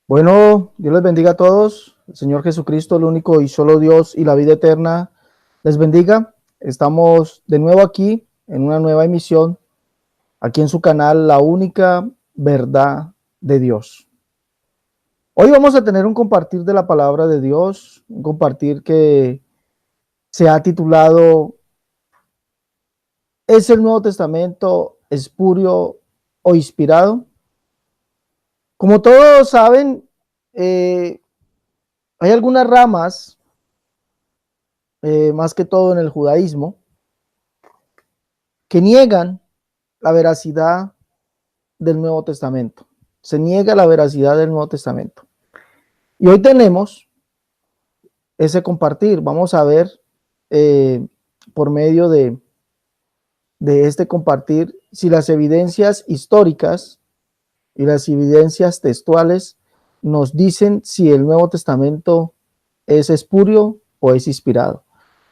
Bueno, Dios les bendiga a todos. El Señor Jesucristo, el único y solo Dios y la vida eterna, les bendiga. Estamos de nuevo aquí en una nueva emisión, aquí en su canal, La Única Verdad de Dios. Hoy vamos a tener un compartir de la palabra de Dios, un compartir que se ha titulado ¿Es el Nuevo Testamento espurio o inspirado? Como todos saben, hay algunas ramas, más que todo en el judaísmo, que niegan la veracidad del Nuevo Testamento. Se niega la veracidad del Nuevo Testamento. Y hoy tenemos ese compartir. Vamos a ver por medio de este compartir si las evidencias históricas y las evidencias textuales nos dicen si el Nuevo Testamento es espurio o es inspirado.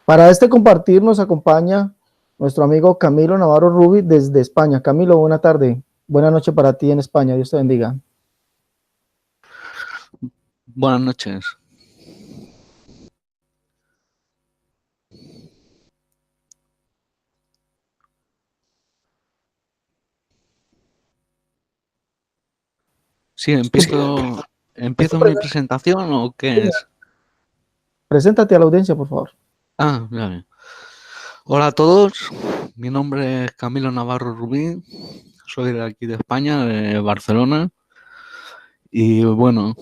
Para este compartir nos acompaña nuestro amigo Camilo Navarro Rubí desde España. Camilo, buena tarde. Buena noche para ti en España. Dios te bendiga. Buenas noches. Sí, ¿empiezo mi presentación o qué es? Preséntate a la audiencia, por favor. Vale. Hola a todos, mi nombre es Camilo Navarro Rubí, soy de aquí de España, de Barcelona, y bueno,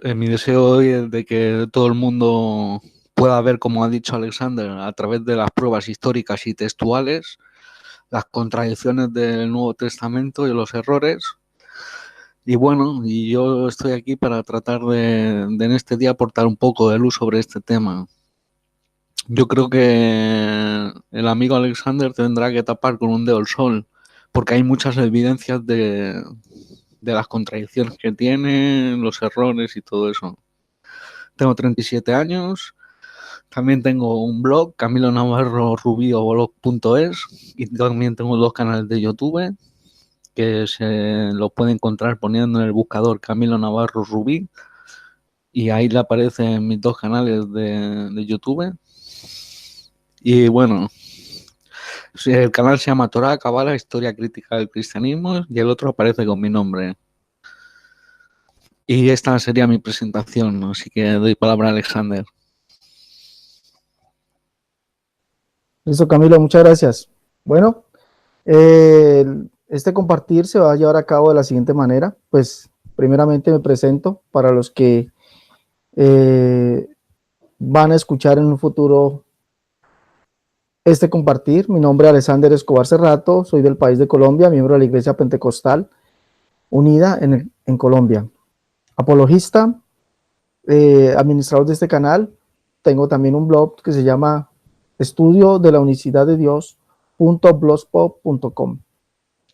mi deseo hoy es de que todo el mundo pueda ver, como ha dicho Alexander, a través de las pruebas históricas y textuales, las contradicciones del Nuevo Testamento y los errores. Y bueno, y yo estoy aquí para tratar de en este día aportar un poco de luz sobre este tema. Yo creo que el amigo Alexander tendrá que tapar con un dedo el sol, porque hay muchas evidencias de las contradicciones que tiene, los errores y todo eso. Tengo 37 años, también tengo un blog, Camilo Navarro Rubio blog.es, y también tengo 2 canales de YouTube que se lo puede encontrar poniendo en el buscador Camilo Navarro Rubí, y ahí le aparecen mis 2 canales de YouTube. Y bueno, el canal se llama Torah, Kabbalah, Historia Crítica del Cristianismo, y el otro aparece con mi nombre. Y esta sería mi presentación, así que doy palabra a Alexander. Listo, Camilo, muchas gracias. Bueno, este compartir se va a llevar a cabo de la siguiente manera. Pues primeramente me presento para los que van a escuchar en un futuro este compartir. Mi nombre es Alexander Escobar Cerrato, soy del país de Colombia, miembro de la Iglesia Pentecostal Unida en Colombia. Apologista, administrador de este canal. Tengo también un blog que se llama Estudio de la Unicidad de Dios.blogspot.com.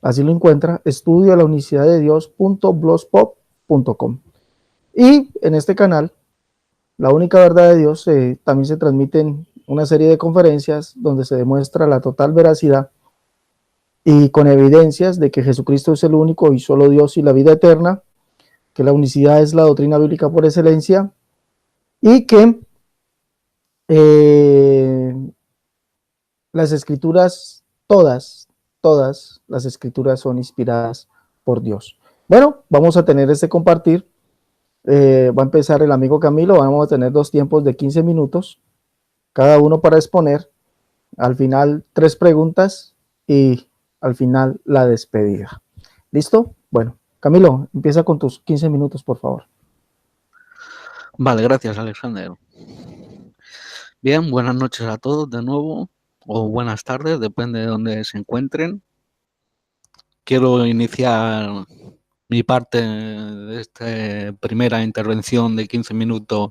Así lo encuentra, estudio de la unicidad de Dios.blogspot.com. Y en este canal, La Única Verdad de Dios, también se transmiten una serie de conferencias donde se demuestra la total veracidad y con evidencias de que Jesucristo es el único y solo Dios y la vida eterna, que la unicidad es la doctrina bíblica por excelencia y que las escrituras, todas las escrituras son inspiradas por Dios. Bueno, vamos a tener este compartir. Va a empezar el amigo Camilo. Vamos a tener 2 tiempos de 15 minutos, cada uno para exponer. Al final 3 preguntas y al final la despedida. ¿Listo? Bueno, Camilo, empieza con tus 15 minutos, por favor. Vale, gracias, Alexander. Bien, buenas noches a todos de nuevo, o buenas tardes, depende de dónde se encuentren. Quiero iniciar mi parte de esta primera intervención de 15 minutos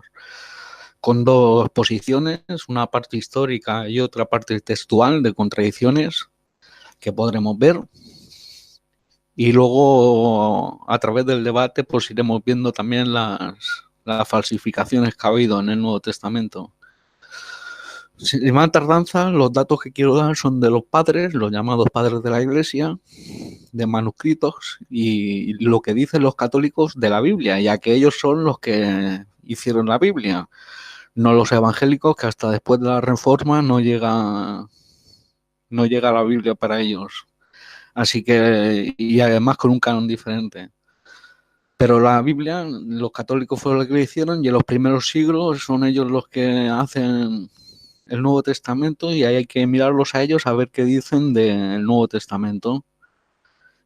con 2 posiciones, una parte histórica y otra parte textual de contradicciones que podremos ver. Y luego, a través del debate, pues iremos viendo también las falsificaciones que ha habido en el Nuevo Testamento. Sin más tardanza, los datos que quiero dar son de los padres, los llamados padres de la Iglesia, de manuscritos y lo que dicen los católicos de la Biblia, ya que ellos son los que hicieron la Biblia, no los evangélicos, que hasta después de la Reforma no llega la Biblia para ellos. Así que, y además con un canon diferente. Pero la Biblia, los católicos fueron los que la hicieron y en los primeros siglos son ellos los que hacen el Nuevo Testamento y ahí hay que mirarlos a ellos a ver qué dicen del Nuevo Testamento.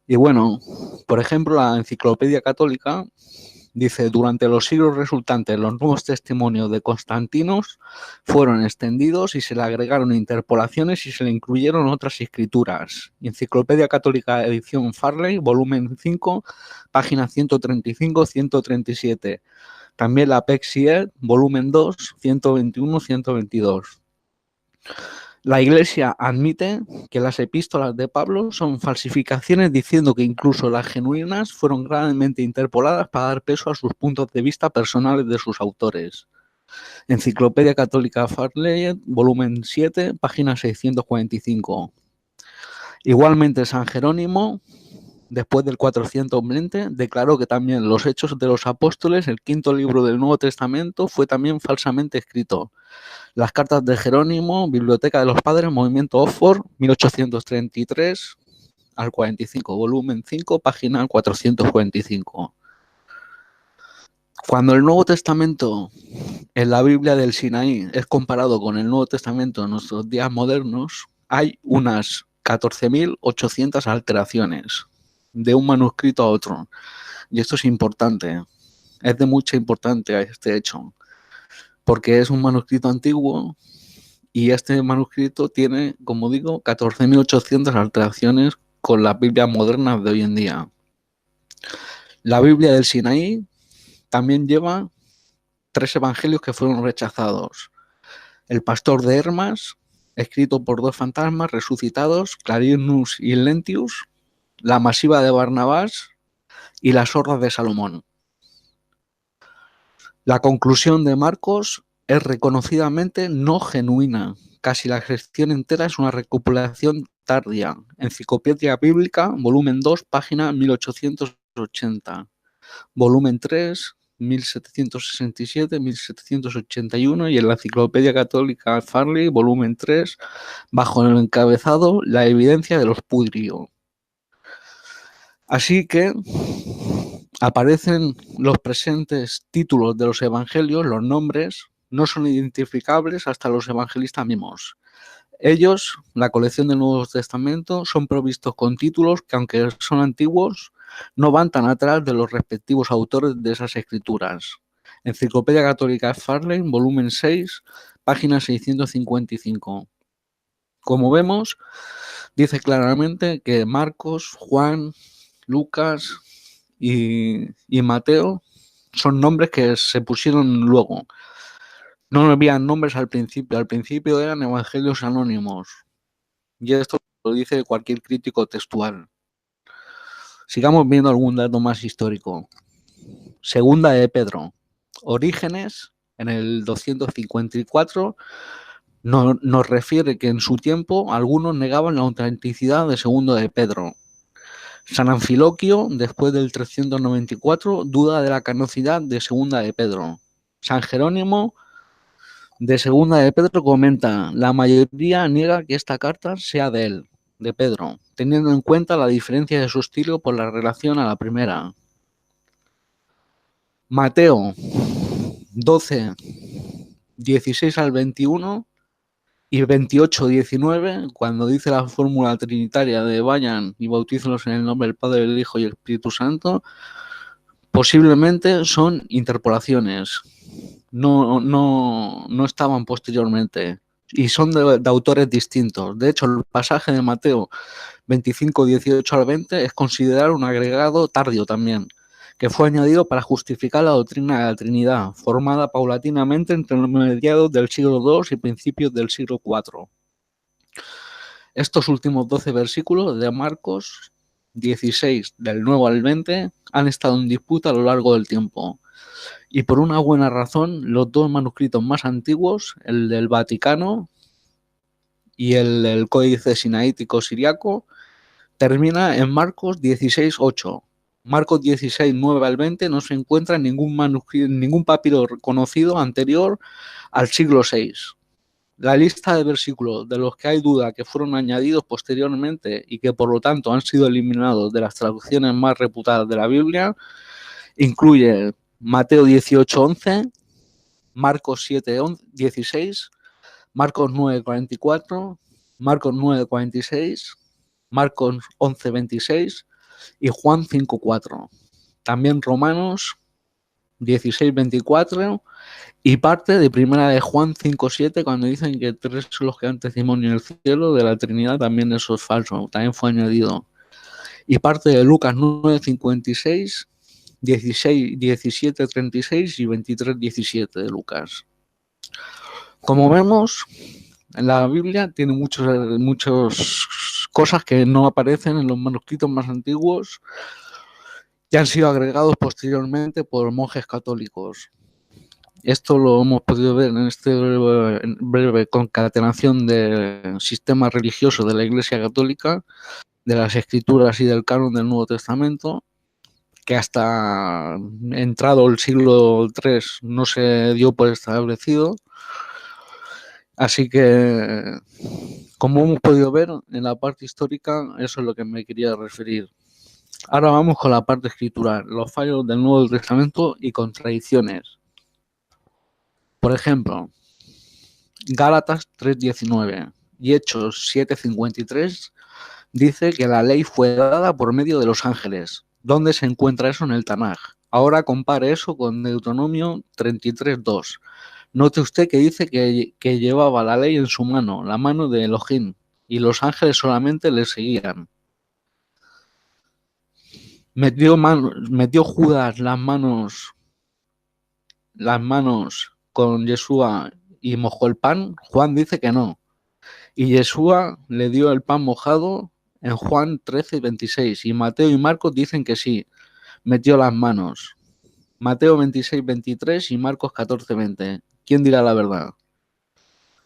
Y bueno, por ejemplo, la Enciclopedia Católica dice: durante los siglos resultantes, los nuevos testimonios de Constantino fueron extendidos y se le agregaron interpolaciones y se le incluyeron otras escrituras. Enciclopedia Católica, edición Farley, volumen 5, páginas 135-137. También la Pexier, volumen 2, 121-122. La Iglesia admite que las epístolas de Pablo son falsificaciones, diciendo que incluso las genuinas fueron gravemente interpoladas para dar peso a sus puntos de vista personales de sus autores. Enciclopedia Católica Farley, volumen 7, página 645. Igualmente, San Jerónimo, después del 420, declaró que también los Hechos de los Apóstoles, el quinto libro del Nuevo Testamento, fue también falsamente escrito. Las cartas de Jerónimo, Biblioteca de los Padres, Movimiento Oxford, 1833 al 45, volumen 5, página 445. Cuando el Nuevo Testamento en la Biblia del Sinaí es comparado con el Nuevo Testamento en nuestros días modernos, hay unas 14.800 alteraciones de un manuscrito a otro. Y esto es importante, es de mucha importancia este hecho, porque es un manuscrito antiguo y este manuscrito tiene, como digo, 14.800 alteraciones con las Biblias modernas de hoy en día. La Biblia del Sinaí también lleva 3 evangelios que fueron rechazados. El pastor de Hermas, escrito por 2 fantasmas resucitados, Clarinus y Lentius, la masiva de Barnabás y las hordas de Salomón. La conclusión de Marcos es reconocidamente no genuina. Casi la sección entera es una recopilación tardía. Enciclopedia Bíblica, volumen 2, página 1880. Volumen 3, 1767, 1781 y en la Enciclopedia Católica Farley, volumen 3, bajo el encabezado La evidencia de los Pudrio. Así que aparecen los presentes títulos de los evangelios, los nombres, no son identificables hasta los evangelistas mismos. Ellos, la colección del Nuevo Testamento, son provistos con títulos que, aunque son antiguos, no van tan atrás de los respectivos autores de esas escrituras. Enciclopedia Católica Farley, volumen 6, página 655. Como vemos, dice claramente que Marcos, Juan, Lucas y Mateo son nombres que se pusieron luego. No habían nombres al principio eran evangelios anónimos. Y esto lo dice cualquier crítico textual. Sigamos viendo algún dato más histórico. Segunda de Pedro. Orígenes, en el 254, nos refiere que en su tiempo algunos negaban la autenticidad de Segundo de Pedro. San Anfiloquio, después del 394, duda de la canocidad de Segunda de Pedro. San Jerónimo, de Segunda de Pedro, comenta: la mayoría niega que esta carta sea de él, de Pedro, teniendo en cuenta la diferencia de su estilo por la relación a la primera. Mateo 12, 16 al 21 y 28, 19, cuando dice la fórmula trinitaria de vayan y bautícenlos en el nombre del Padre, del Hijo y el Espíritu Santo, posiblemente son interpolaciones. No estaban posteriormente y son de autores distintos. De hecho, el pasaje de Mateo 25, 18 al 20 es considerado un agregado tardío también, que fue añadido para justificar la doctrina de la Trinidad, formada paulatinamente entre los mediados del siglo II y principios del siglo IV. Estos últimos 12 versículos de Marcos 16, del 9 al 20, han estado en disputa a lo largo del tiempo. Y por una buena razón, los 2 manuscritos más antiguos, el del Vaticano y el del Códice Sinaítico Siriaco, termina en Marcos 16:8. Marcos 16:9 al 20 no se encuentra ningún manuscrito, ningún papiro conocido anterior al siglo VI. La lista de versículos de los que hay duda que fueron añadidos posteriormente y que por lo tanto han sido eliminados de las traducciones más reputadas de la Biblia incluye Mateo 18:11, Marcos 7:16, Marcos 9:44, Marcos 9:46, Marcos 11:26 y Juan 5:4. También Romanos 16:24 y parte de Primera de Juan 5:7 cuando dicen que 3 son los que dan testimonio en el cielo de la Trinidad, también eso es falso, también fue añadido. Y parte de Lucas 9:56, 17:36 y 23:17 de Lucas. Como vemos, la Biblia tiene muchas cosas que no aparecen en los manuscritos más antiguos y han sido agregados posteriormente por monjes católicos. Esto lo hemos podido ver en esta breve concatenación del sistema religioso de la Iglesia Católica, de las Escrituras y del canon del Nuevo Testamento, que hasta entrado el siglo III no se dio por establecido. Así que, como hemos podido ver en la parte histórica, eso es lo que me quería referir. Ahora vamos con la parte escritural, los fallos del Nuevo Testamento y contradicciones. Por ejemplo, Gálatas 3:19 y Hechos 7:53 dice que la ley fue dada por medio de los ángeles. ¿Dónde se encuentra eso en el Tanaj? Ahora compare eso con Deuteronomio 33:2. Note usted que dice que llevaba la ley en su mano, la mano de Elohim, y los ángeles solamente le seguían. Metió Judas las manos con Yeshua y mojó el pan. Juan dice que no. Y Yeshua le dio el pan mojado en Juan 13:26. Y Mateo y Marcos dicen que sí, metió las manos. Mateo 26:23 y Marcos 14:20. ¿Quién dirá la verdad?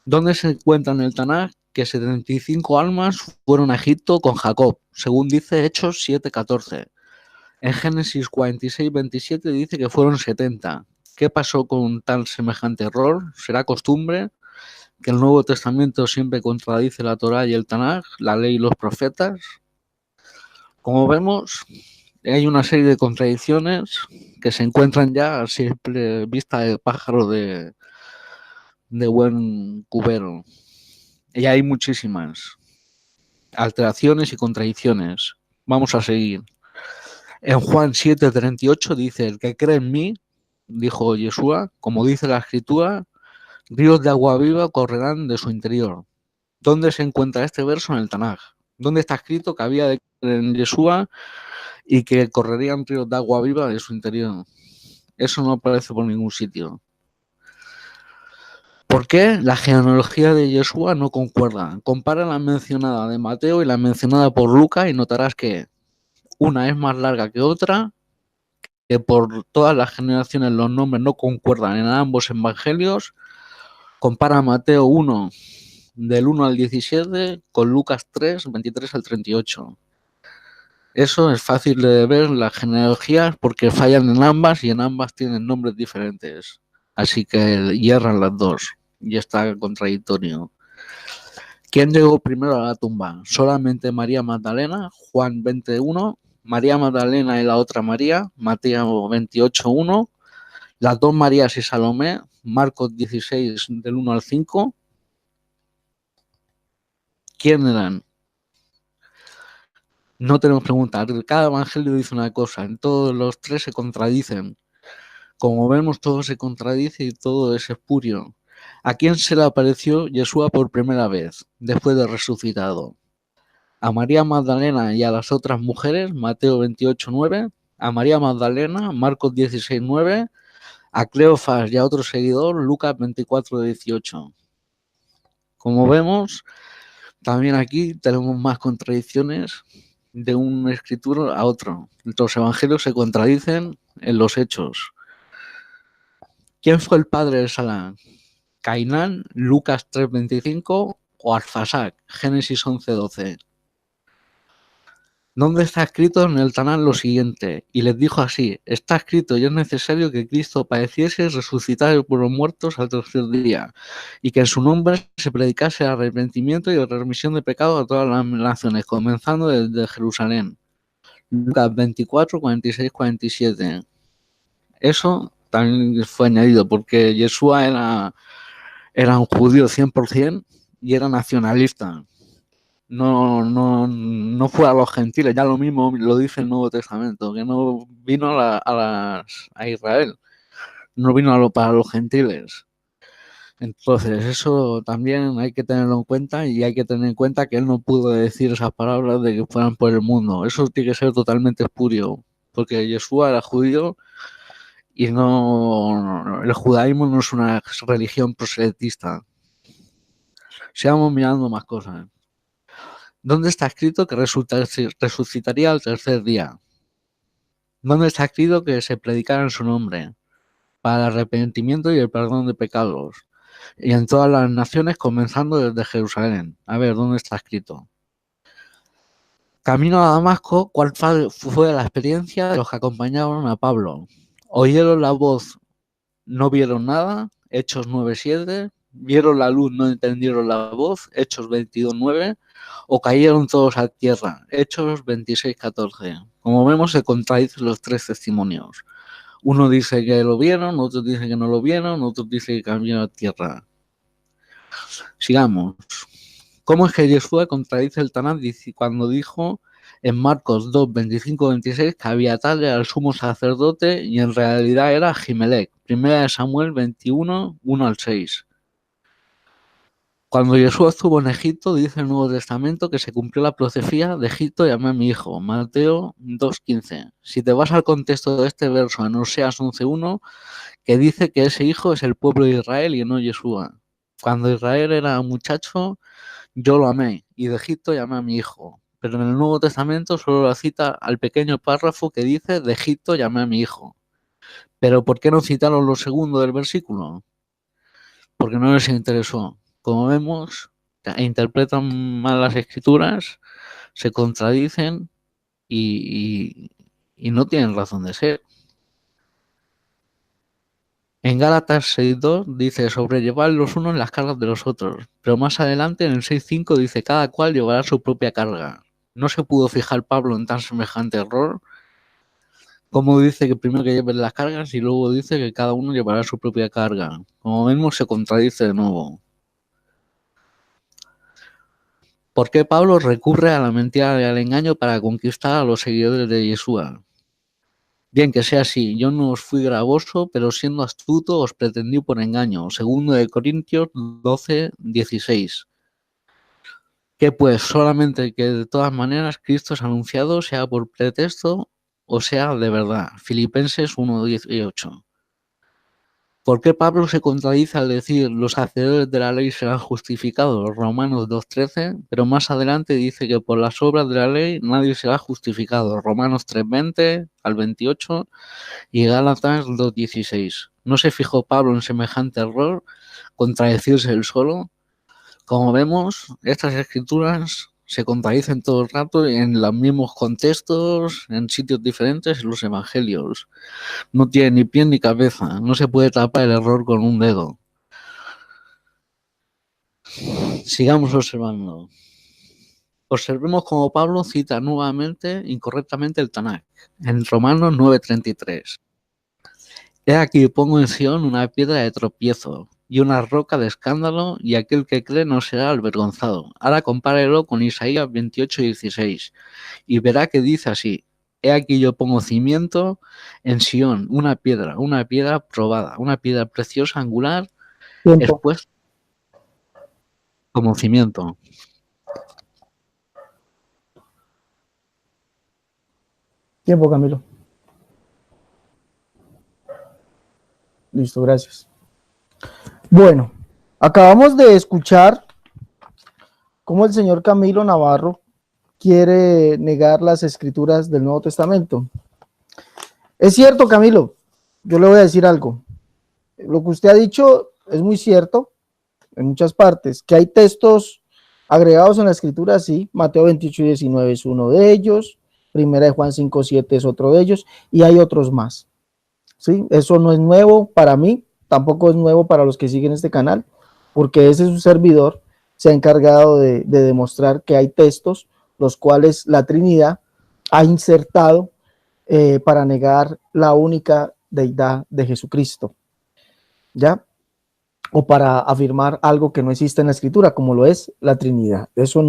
¿Dónde se encuentra en el Tanaj que 75 almas fueron a Egipto con Jacob? Según dice Hechos 7:14. En Génesis 46:27 dice que fueron 70. ¿Qué pasó con tal semejante error? ¿Será costumbre que el Nuevo Testamento siempre contradice la Torá y el Tanaj, la ley y los profetas? Como vemos, hay una serie de contradicciones que se encuentran ya a simple vista de pájaro de buen cubero. Y hay muchísimas alteraciones y contradicciones. Vamos a seguir. En Juan 7:38 dice, el que cree en mí, dijo Yeshua, como dice la Escritura, ríos de agua viva correrán de su interior. ¿Dónde se encuentra este verso en el Tanaj? ¿Dónde está escrito que había de creer en Yeshua y que correrían ríos de agua viva de su interior? Eso no aparece por ningún sitio. ¿Por qué la genealogía de Yeshua no concuerda? Compara la mencionada de Mateo y la mencionada por Lucas y notarás que una es más larga que otra, que por todas las generaciones los nombres no concuerdan en ambos evangelios. Compara Mateo 1, del 1 al 17, con Lucas 3, 23 al 38. Eso es fácil de ver las genealogías porque fallan en ambas y en ambas tienen nombres diferentes. Así que hierran las dos y está contradictorio. ¿Quién llegó primero a la tumba? ¿Solamente María Magdalena? Juan 20:1. María Magdalena y la otra María, Mateo 28:1. Las dos Marías y Salomé, Marcos 16, del 1 al 5. ¿Quién eran? No tenemos preguntas. Cada evangelio dice una cosa. En todos los tres se contradicen. Como vemos, todo se contradice y todo es espurio. ¿A quién se le apareció Yeshua por primera vez, después de resucitado? A María Magdalena y a las otras mujeres, Mateo 28:9. A María Magdalena, Marcos 16:9. A Cleofas y a otro seguidor, Lucas 24:18. Como vemos, también aquí tenemos más contradicciones de un escritor a otro. Los evangelios se contradicen en los hechos. ¿Quién fue el padre de Sala? ¿Cainán, Lucas 3:25 o Arfaxad, Génesis 11:12? ¿Dónde está escrito en el Tanán lo siguiente? Y les dijo así: está escrito y es necesario que Cristo padeciese y resucitase por los muertos al tercer día, y que en su nombre se predicase arrepentimiento y remisión de pecados a todas las naciones, comenzando desde Jerusalén. Lucas 24, 46, 47. Eso también fue añadido porque Yeshua era un judío 100% y era nacionalista. No fue a los gentiles, ya lo mismo lo dice el Nuevo Testamento, que no vino a Israel, no vino para los gentiles. Entonces, eso también hay que tenerlo en cuenta, y hay que tener en cuenta que él no pudo decir esas palabras de que fueran por el mundo. Eso tiene que ser totalmente espurio, porque Yeshua era judío y el judaísmo no es una religión proselitista. Sigamos mirando más cosas. ¿Dónde está escrito que resucitaría al tercer día? ¿Dónde está escrito que se predicara en su nombre para el arrepentimiento y el perdón de pecados? Y en todas las naciones, comenzando desde Jerusalén. A ver, ¿dónde está escrito? Camino a Damasco, ¿cuál fue la experiencia de los que acompañaron a Pablo? Oyeron la voz, no vieron nada, Hechos 9:7. Vieron la luz, no entendieron la voz, Hechos 22:9. O cayeron todos a tierra, Hechos 26:14. Como vemos, se contradicen los tres testimonios. Uno dice que lo vieron, otro dice que no lo vieron, otro dice que cayeron a tierra. Sigamos. ¿Cómo es que Yeshua contradice el Tanaj cuando dijo en Marcos 2, 25, 26 que Abiatar era el sumo sacerdote y en realidad era Ahimelech? Primera de Samuel 21, 1-6. Cuando Yeshua estuvo en Egipto, dice el Nuevo Testamento que se cumplió la profecía: de Egipto llamé a mi hijo. Mateo 2:15. Si te vas al contexto de este verso en Oseas 11:1, que dice que ese hijo es el pueblo de Israel y no Yeshua. Cuando Israel era muchacho, yo lo amé, y de Egipto llamé a mi hijo. Pero en el Nuevo Testamento solo la cita al pequeño párrafo que dice: de Egipto llamé a mi hijo. Pero ¿por qué no citaron lo segundo del versículo? Porque no les interesó. Como vemos, interpretan mal las escrituras, se contradicen y no tienen razón de ser. En Gálatas 6:2 dice: sobrellevar los unos las cargas de los otros. Pero más adelante en el 6:5 dice: cada cual llevará su propia carga. ¿No se pudo fijar Pablo en tan semejante error? Como dice que primero que lleven las cargas y luego dice que cada uno llevará su propia carga. Como vemos, se contradice de nuevo. ¿Por qué Pablo recurre a la mentira y al engaño para conquistar a los seguidores de Yeshua? Bien, que sea así. Yo no os fui gravoso, pero siendo astuto os pretendí por engaño. Segundo de Corintios 12:16. Que pues solamente que de todas maneras Cristo es anunciado, sea por pretexto o sea de verdad. Filipenses 1:18. ¿Por qué Pablo se contradice al decir los hacedores de la ley serán justificados? Romanos 2:13, pero más adelante dice que por las obras de la ley nadie será justificado. Romanos 3:20-28 y Gálatas 2:16. ¿No se fijó Pablo en semejante error? ¿Contradecirse él solo? Como vemos, estas escrituras se contradicen todo el rato en los mismos contextos, en sitios diferentes en los evangelios. No tiene ni pie ni cabeza, no se puede tapar el error con un dedo. Sigamos observando. Observemos cómo Pablo cita nuevamente incorrectamente el Tanaj en Romanos 9:33. He aquí pongo en Sion una piedra de tropiezo y una roca de escándalo, y aquel que cree no será avergonzado. Ahora compárelo con Isaías 28:16 y verá que dice así: he aquí yo pongo cimiento en Sion, una piedra probada, una piedra preciosa, angular, expuesta como cimiento. Tiempo, Camilo. Listo, gracias. Bueno, acabamos de escuchar cómo el señor Camilo Navarro quiere negar las escrituras del Nuevo Testamento. Es cierto, Camilo, yo le voy a decir algo. Lo que usted ha dicho es muy cierto en muchas partes, que hay textos agregados en la escritura, sí. Mateo 28:19 es uno de ellos. Primera de Juan 5:7 es otro de ellos, y hay otros más. ¿Sí? Eso no es nuevo para mí, tampoco es nuevo para los que siguen este canal, porque ese es un servidor, se ha encargado de demostrar que hay textos los cuales la Trinidad ha insertado para negar la única deidad de Jesucristo, ¿ya? O para afirmar algo que no existe en la Escritura, como lo es la Trinidad. Eso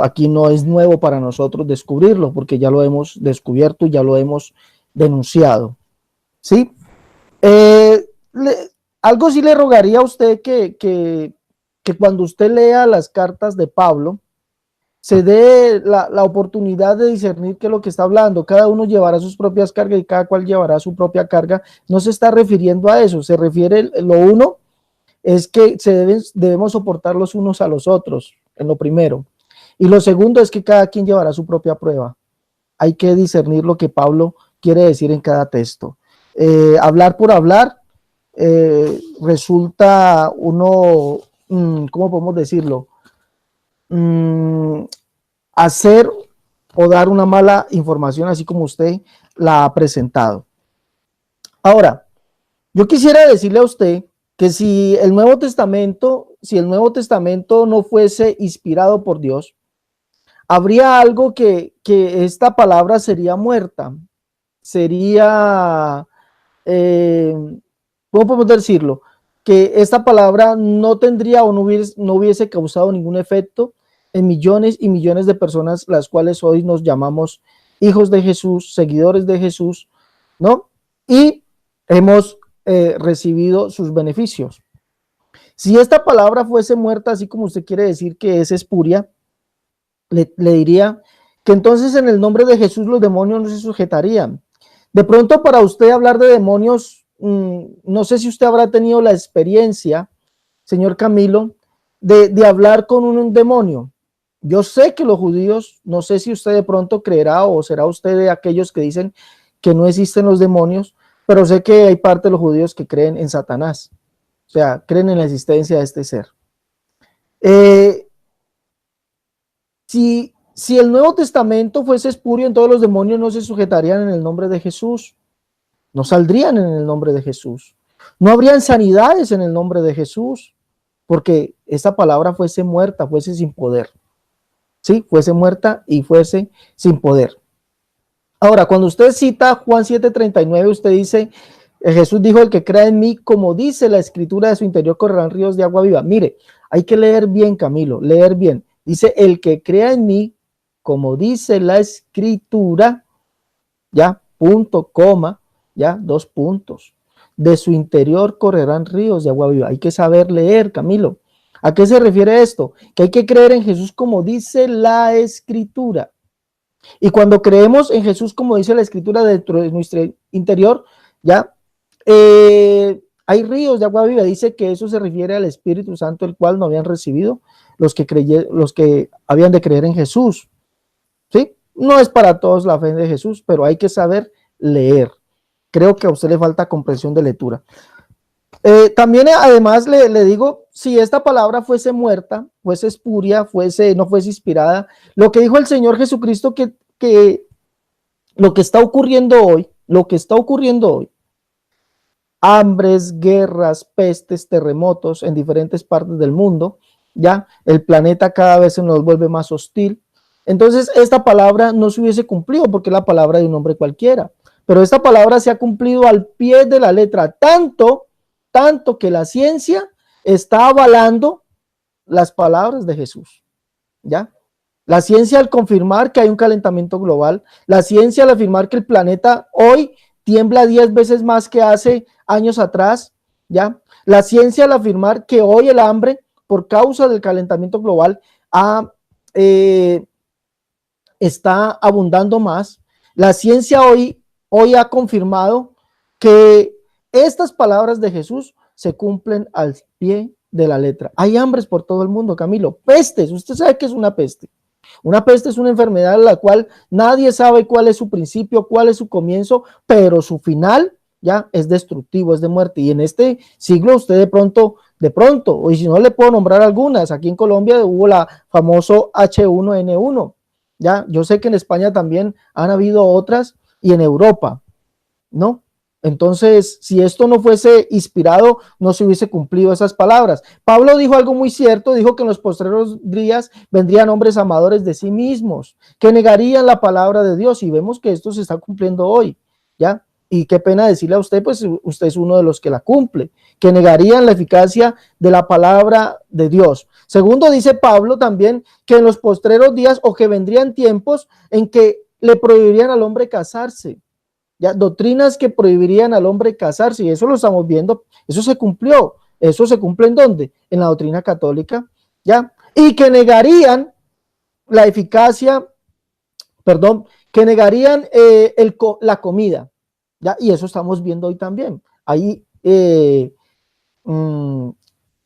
aquí no es nuevo para nosotros descubrirlo, porque ya lo hemos descubierto y ya lo hemos denunciado, ¿sí? Algo sí le rogaría a usted que cuando usted lea las cartas de Pablo, se dé la oportunidad de discernir qué es lo que está hablando. Cada uno llevará sus propias cargas y cada cual llevará su propia carga. No se está refiriendo a eso, se refiere, lo uno es que debemos soportar los unos a los otros, en lo primero. Y lo segundo es que cada quien llevará su propia prueba. Hay que discernir lo que Pablo quiere decir en cada texto. Hablar por hablar resulta uno, ¿cómo podemos decirlo? Hacer o dar una mala información así como usted la ha presentado. Ahora, yo quisiera decirle a usted que si el Nuevo Testamento no fuese inspirado por Dios, habría algo que esta palabra sería muerta, sería, ¿cómo podemos decirlo? Que esta palabra no tendría o no hubiese causado ningún efecto en millones y millones de personas, las cuales hoy nos llamamos hijos de Jesús, seguidores de Jesús, ¿no? Y hemos recibido sus beneficios. Si esta palabra fuese muerta, así como usted quiere decir que es espuria, le diría que entonces en el nombre de Jesús los demonios no se sujetarían. De pronto para usted hablar de demonios, no sé si usted habrá tenido la experiencia, señor Camilo, de hablar con un demonio. Yo sé que los judíos, no sé si usted de pronto creerá o será usted de aquellos que dicen que no existen los demonios, pero sé que hay parte de los judíos que creen en Satanás, o sea, creen en la existencia de este ser. Si el Nuevo Testamento fuese espurio, entonces los demonios no se sujetarían en el nombre de Jesús, no saldrían en el nombre de Jesús, no habrían sanidades en el nombre de Jesús, porque esa palabra fuese muerta, fuese sin poder. Sí, fuese muerta y fuese sin poder. Ahora, cuando usted cita Juan 7:39, usted dice, Jesús dijo, el que crea en mí, como dice la escritura, de su interior correrán ríos de agua viva. Mire, hay que leer bien, Camilo, leer bien. Dice, el que crea en mí, como dice la escritura, ya, punto, coma, ya, 2 puntos. De su interior correrán ríos de agua viva. Hay que saber leer, Camilo. ¿A qué se refiere esto? Que hay que creer en Jesús como dice la escritura. Y cuando creemos en Jesús como dice la escritura dentro de nuestro interior, ya hay ríos de agua viva. Dice que eso se refiere al Espíritu Santo, el cual no habían recibido los que habían de creer en Jesús. ¿Sí? No es para todos la fe de Jesús, pero hay que saber leer. Creo que a usted le falta comprensión de lectura. También además le digo, si esta palabra fuese muerta, fuese espuria, no fuese inspirada, lo que dijo el Señor Jesucristo que lo que está ocurriendo hoy, hambres, guerras, pestes, terremotos en diferentes partes del mundo, ya el planeta cada vez se nos vuelve más hostil. Entonces esta palabra no se hubiese cumplido porque es la palabra de un hombre cualquiera, pero esta palabra se ha cumplido al pie de la letra, tanto que la ciencia está avalando las palabras de Jesús, ¿ya? La ciencia al confirmar que hay un calentamiento global, la ciencia al afirmar que el planeta hoy tiembla 10 veces más que hace años atrás, ¿ya? La ciencia al afirmar que hoy el hambre, por causa del calentamiento global, está abundando más. La ciencia hoy ha confirmado que estas palabras de Jesús se cumplen al pie de la letra. Hay hambres por todo el mundo, Camilo. Pestes, usted sabe qué es una peste. Una peste es una enfermedad en la cual nadie sabe cuál es su principio, cuál es su comienzo, pero su final ya es destructivo, es de muerte. Y en este siglo usted de pronto, y si no le puedo nombrar algunas, aquí en Colombia hubo la famoso H1N1, ¿ya? Yo sé que en España también han habido otras y en Europa, ¿no? Entonces, si esto no fuese inspirado, no se hubiese cumplido esas palabras. Pablo dijo algo muy cierto, dijo que en los postreros días vendrían hombres amadores de sí mismos, que negarían la palabra de Dios, y vemos que esto se está cumpliendo hoy, ¿ya? Y qué pena decirle a usted, pues usted es uno de los que la cumple, que negarían la eficacia de la palabra de Dios. Segundo, dice Pablo también que en los postreros días o que vendrían tiempos en que le prohibirían al hombre casarse. Ya, doctrinas que prohibirían al hombre casarse, y eso lo estamos viendo, eso se cumplió, eso se cumple ¿en dónde? En la doctrina católica, ya, y que negarían la eficacia, perdón, que negarían la comida, ya, y eso estamos viendo hoy también. Hay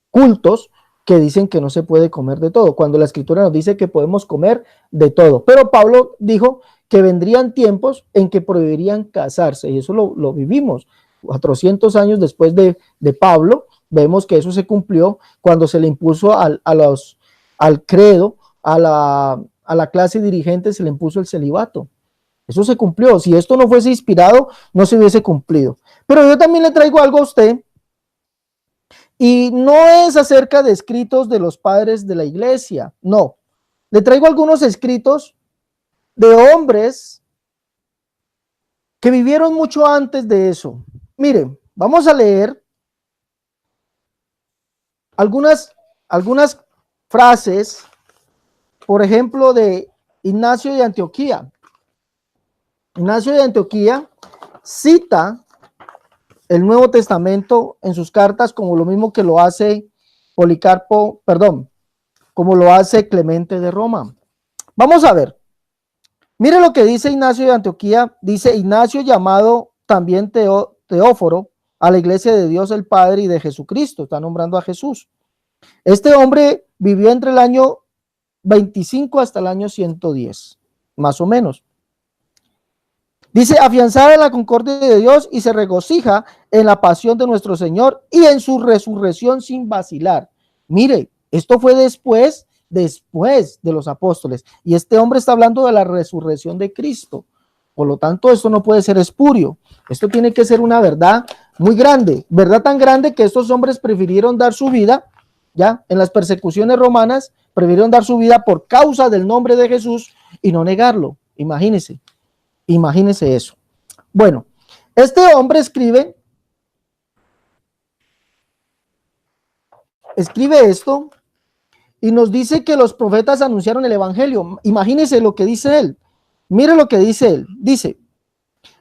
cultos que dicen que no se puede comer de todo, cuando la escritura nos dice que podemos comer de todo, pero Pablo dijo que vendrían tiempos en que prohibirían casarse, y eso lo vivimos 400 años después de Pablo. Vemos que eso se cumplió cuando se le impuso al credo, a la clase dirigente se le impuso el celibato. Eso se cumplió. Si esto no fuese inspirado, no se hubiese cumplido. Pero yo también le traigo algo a usted, y no es acerca de escritos de los padres de la iglesia, no. Le traigo algunos escritos de hombres que vivieron mucho antes de eso. Miren, vamos a leer algunas frases, por ejemplo, de Ignacio de Antioquía. Ignacio de Antioquía cita el Nuevo Testamento en sus cartas, como lo mismo que lo hace Policarpo, perdón, como lo hace Clemente de Roma. Vamos a ver. Mire lo que dice Ignacio de Antioquía. Dice: Ignacio, llamado también Teóforo, a la iglesia de Dios el Padre y de Jesucristo. Está nombrando a Jesús. Este hombre vivió entre el año 25 hasta el año 110, más o menos. Dice: afianzada en la concordia de Dios y se regocija en la pasión de nuestro Señor y en su resurrección sin vacilar. Mire, esto fue después de los apóstoles, y este hombre está hablando de la resurrección de Cristo. Por lo tanto, esto no puede ser espurio. Esto tiene que ser una verdad muy grande, verdad tan grande que estos hombres prefirieron dar su vida, ya en las persecuciones romanas, prefirieron dar su vida por causa del nombre de Jesús y no negarlo. Imagínense eso. Bueno, este hombre escribe esto y nos dice que los profetas anunciaron el evangelio. Imagínense lo que dice él. Mire lo que dice él. Dice: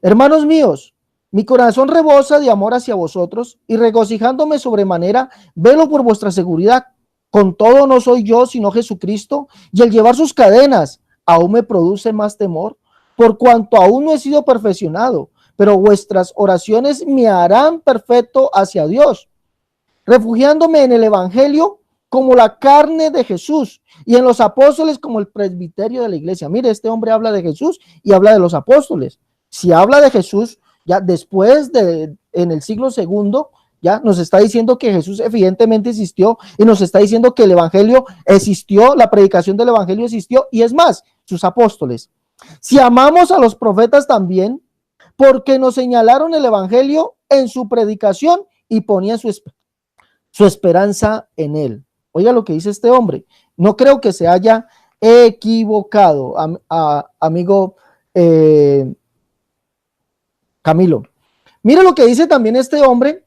hermanos míos, mi corazón rebosa de amor hacia vosotros, y regocijándome sobremanera, velo por vuestra seguridad. Con todo, no soy yo, sino Jesucristo, y el llevar sus cadenas aún me produce más temor, por cuanto aún no he sido perfeccionado, pero vuestras oraciones me harán perfecto hacia Dios, refugiándome en el evangelio como la carne de Jesús, y en los apóstoles como el presbiterio de la iglesia. Mire, este hombre habla de Jesús y habla de los apóstoles. Si habla de Jesús, ya después en el siglo segundo, ya nos está diciendo que Jesús evidentemente existió, y nos está diciendo que el evangelio existió, la predicación del evangelio existió, y es más, sus apóstoles. Si amamos a los profetas también, porque nos señalaron el evangelio en su predicación y ponían su esperanza en él. Oiga lo que dice este hombre. No creo que se haya equivocado, amigo Camilo. Mira lo que dice también este hombre.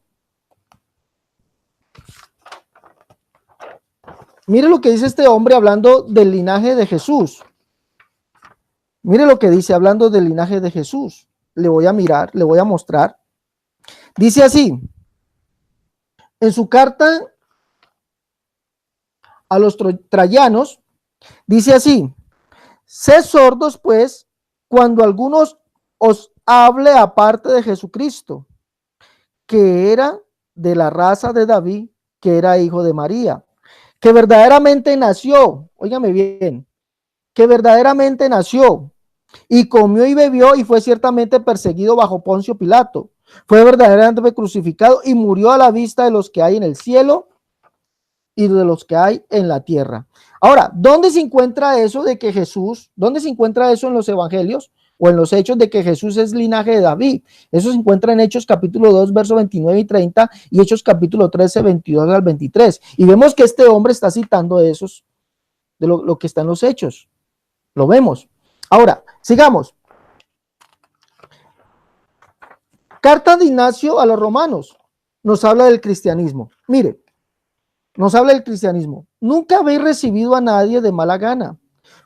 Mire lo que dice este hombre hablando del linaje de Jesús. Mire lo que dice hablando del linaje de Jesús. Le voy a mostrar. Dice así, en su carta a los trayanos, dice así: sed sordos, pues, cuando algunos os hable aparte de Jesucristo, que era de la raza de David, que era hijo de María, que verdaderamente nació, óigame bien, que verdaderamente nació, y comió y bebió, y fue ciertamente perseguido bajo Poncio Pilato, fue verdaderamente crucificado y murió a la vista de los que hay en el cielo y de los que hay en la tierra. Ahora, ¿dónde se encuentra eso de que Jesús, dónde se encuentra eso en los evangelios o en los hechos de que Jesús es linaje de David? Eso se encuentra en Hechos capítulo 2, versos 29 y 30 y Hechos capítulo 13, 22 al 23. Y vemos que este hombre está citando esos, de lo que está en los hechos. Lo vemos. Ahora, sigamos. Carta de Ignacio a los romanos. Nos habla del cristianismo. Mire, nos habla del cristianismo. Nunca habéis recibido a nadie de mala gana.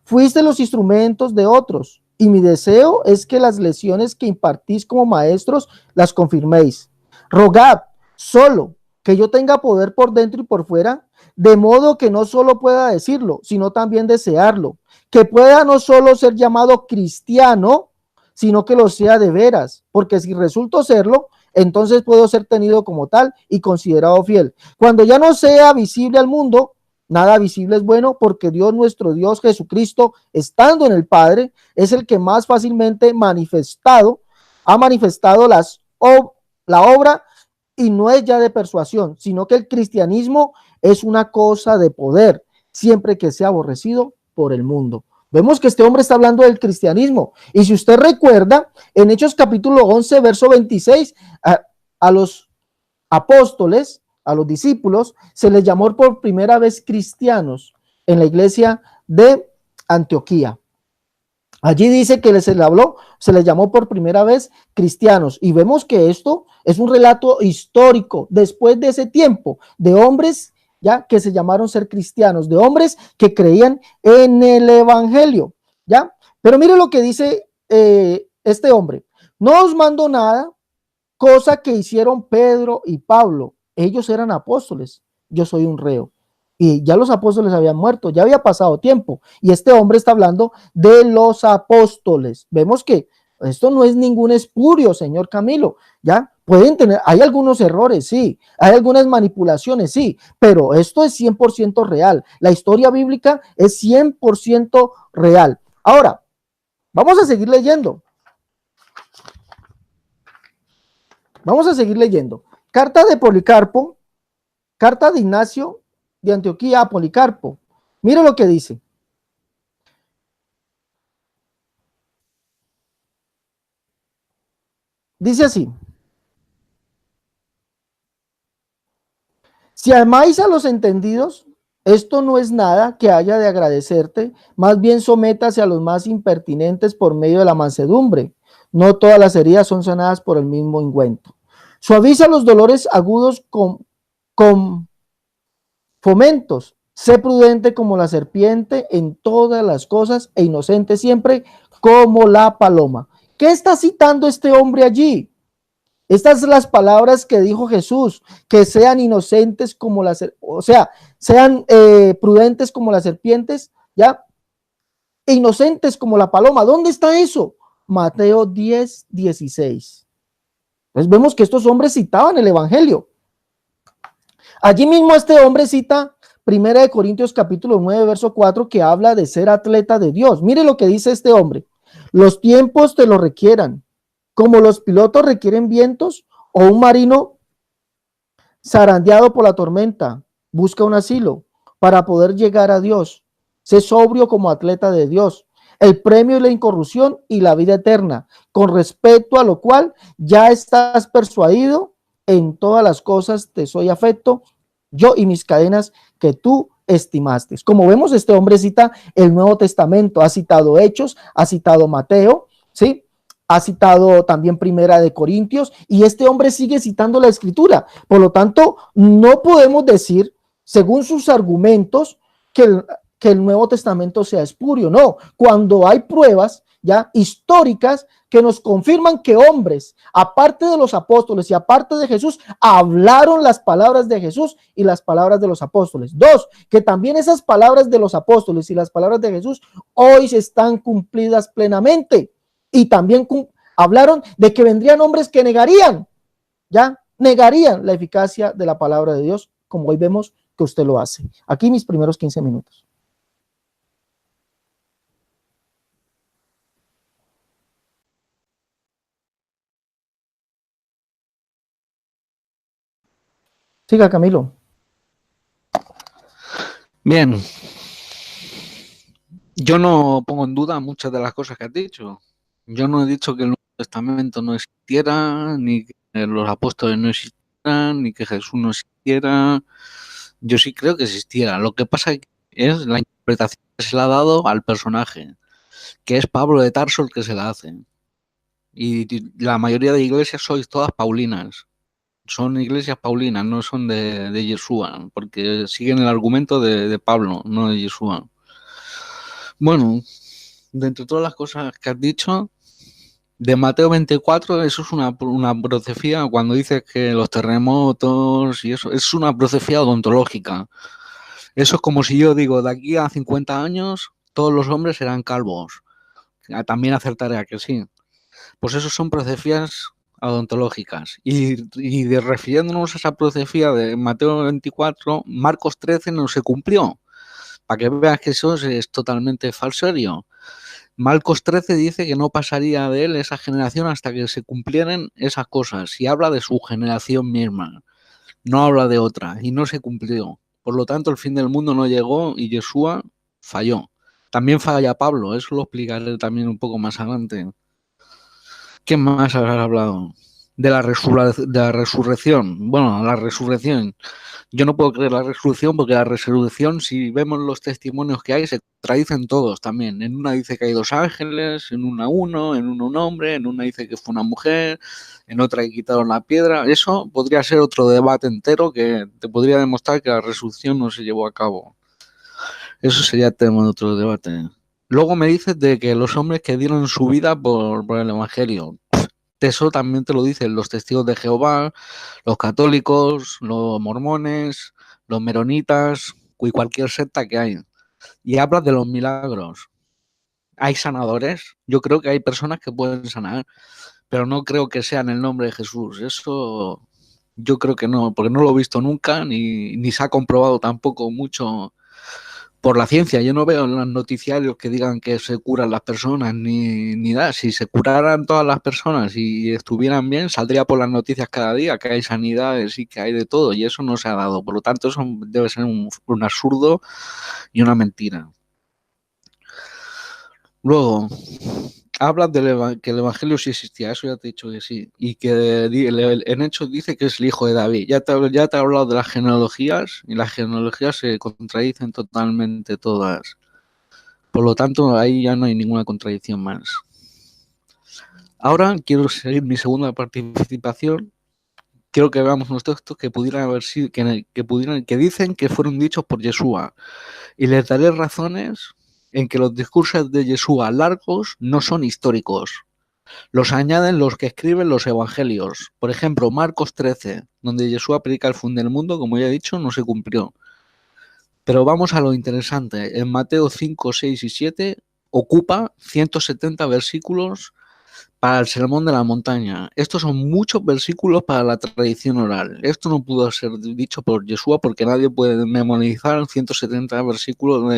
Fuiste los instrumentos de otros. Y mi deseo es que las lecciones que impartís como maestros las confirméis. Rogad solo que yo tenga poder por dentro y por fuera, de modo que no solo pueda decirlo, sino también desearlo. Que pueda no solo ser llamado cristiano, sino que lo sea de veras. Porque si resulto serlo, entonces puedo ser tenido como tal y considerado fiel. Cuando ya no sea visible al mundo, nada visible es bueno, porque Dios, nuestro Dios Jesucristo, estando en el Padre, es el que más fácilmente ha manifestado la obra, y no es ya de persuasión, sino que el cristianismo es una cosa de poder, siempre que sea aborrecido por el mundo. Vemos que este hombre está hablando del cristianismo. Y si usted recuerda, en Hechos capítulo 11, verso 26, a los apóstoles, a los discípulos, se les llamó por primera vez cristianos en la iglesia de Antioquía. Allí dice que se les habló, se les llamó por primera vez cristianos. Y vemos que esto es un relato histórico después de ese tiempo de hombres ya que se llamaron ser cristianos, de hombres que creían en el evangelio, ya. Pero mire lo que dice este hombre: no os mando nada, cosa que hicieron Pedro y Pablo. Ellos eran apóstoles, yo soy un reo. Y ya los apóstoles habían muerto, ya había pasado tiempo. Y este hombre está hablando de los apóstoles. Vemos que esto no es ningún espurio, señor Camilo. Ya pueden tener, hay algunos errores, sí, hay algunas manipulaciones, sí, pero esto es 100% real. La historia bíblica es 100% real. Ahora, vamos a seguir leyendo. Vamos a seguir leyendo. Carta de Policarpo, carta de Ignacio de Antioquía a Policarpo. Mire lo que dice. Dice así: si amáis a los entendidos, esto no es nada que haya de agradecerte, más bien sométase a los más impertinentes por medio de la mansedumbre. No todas las heridas son sanadas por el mismo ungüento. Suaviza los dolores agudos con fomentos. Sé prudente como la serpiente en todas las cosas e inocente siempre como la paloma. ¿Qué está citando este hombre allí? Estas son las palabras que dijo Jesús: que sean inocentes como las, o sea, sean prudentes como las serpientes, ¿ya? E inocentes como la paloma. ¿Dónde está eso? Mateo 10, 16. Entonces vemos que estos hombres citaban el evangelio. Allí mismo este hombre cita 1 Corintios capítulo 9, verso 4, que habla de ser atleta de Dios. Mire lo que dice este hombre: los tiempos te lo requieran, como los pilotos requieren vientos o un marino zarandeado por la tormenta busca un asilo para poder llegar a Dios. Sé sobrio como atleta de Dios. El premio es la incorrupción y la vida eterna, con respecto a lo cual ya estás persuadido. En todas las cosas te soy afecto, yo y mis cadenas que tú estimaste. Como vemos, este hombre cita el Nuevo Testamento, ha citado Hechos, ha citado Mateo, ¿sí? Ha citado también Primera de Corintios, y este hombre sigue citando la Escritura. Por lo tanto, no podemos decir, según sus argumentos, que el Nuevo Testamento sea espurio. No, cuando hay pruebas ya históricas que nos confirman que hombres, aparte de los apóstoles y aparte de Jesús, hablaron las palabras de Jesús y las palabras de los apóstoles. Dos, que también esas palabras de los apóstoles y las palabras de Jesús hoy se están cumplidas plenamente. Y también hablaron de que vendrían hombres que negarían la eficacia de la palabra de Dios, como hoy vemos que usted lo hace. Aquí mis primeros 15 minutos. Siga, Camilo. Bien, yo no pongo en duda muchas de las cosas que has dicho. Yo no he dicho que el Nuevo Testamento no existiera, ni que los apóstoles no existieran, ni que Jesús no existiera. Yo sí creo que existiera. Lo que pasa es la interpretación que se le ha dado al personaje, que es Pablo de Tarso el que se la hace. Y la mayoría de iglesias sois todas paulinas. Son iglesias paulinas, no son de Yeshua, porque siguen el argumento de Pablo, no de Yeshua. Bueno, de entre todas las cosas que has dicho, de Mateo 24, eso es una profecía cuando dices que los terremotos y eso, es una profecía odontológica. Eso es como si yo digo, de aquí a 50 años, todos los hombres serán calvos. También acertaré que sí. Pues eso son profecías odontológicas. Y refiriéndonos a esa profecía de Mateo 24, Marcos 13 no se cumplió. Para que veas que eso es totalmente falsario. Marcos 13 dice que no pasaría de él esa generación hasta que se cumplieran esas cosas. Y habla de su generación misma. No habla de otra. Y no se cumplió. Por lo tanto, el fin del mundo no llegó y Yeshua falló. También falla Pablo. Eso lo explicaré también un poco más adelante. ¿Qué más has hablado? De la resurrección. Bueno, la resurrección. Yo no puedo creer la resurrección porque la resurrección, si vemos los testimonios que hay, se contradicen todos también. En una dice que hay dos ángeles, en una uno, en una un hombre, en una dice que fue una mujer, en otra que quitaron la piedra. Eso podría ser otro debate entero que te podría demostrar que la resurrección no se llevó a cabo. Eso sería tema de otro debate. Luego me dices de que los hombres que dieron su vida por el Evangelio. Eso también te lo dicen los testigos de Jehová, los católicos, los mormones, los meronitas y cualquier secta que hay. Y hablas de los milagros. Hay sanadores. Yo creo que hay personas que pueden sanar, pero no creo que sea en el nombre de Jesús. Eso yo creo que no, porque no lo he visto nunca, ni se ha comprobado tampoco mucho por la ciencia. Yo no veo en los noticiarios que digan que se curan las personas, ni nada. Si se curaran todas las personas y estuvieran bien, saldría por las noticias cada día que hay sanidades y que hay de todo, y eso no se ha dado. Por lo tanto, eso debe ser un absurdo y una mentira. Luego, hablas que el Evangelio sí existía, eso ya te he dicho que sí, y que en Hechos dice que es el hijo de David. Ya te he hablado de las genealogías, y las genealogías se contradicen totalmente todas. Por lo tanto, ahí ya no hay ninguna contradicción más. Ahora quiero seguir mi segunda participación. Quiero que veamos unos textos que pudieran haber sido, que dicen que fueron dichos por Yeshua. Y les daré razones en que los discursos de Yeshua largos no son históricos. Los añaden los que escriben los evangelios. Por ejemplo, Marcos 13, donde Yeshua predica el fin del mundo, como ya he dicho, no se cumplió. Pero vamos a lo interesante. En Mateo 5, 6 y 7 ocupa 170 versículos para el Sermón de la Montaña. Estos son muchos versículos para la tradición oral. Esto no pudo ser dicho por Yeshua porque nadie puede memorizar 170 versículos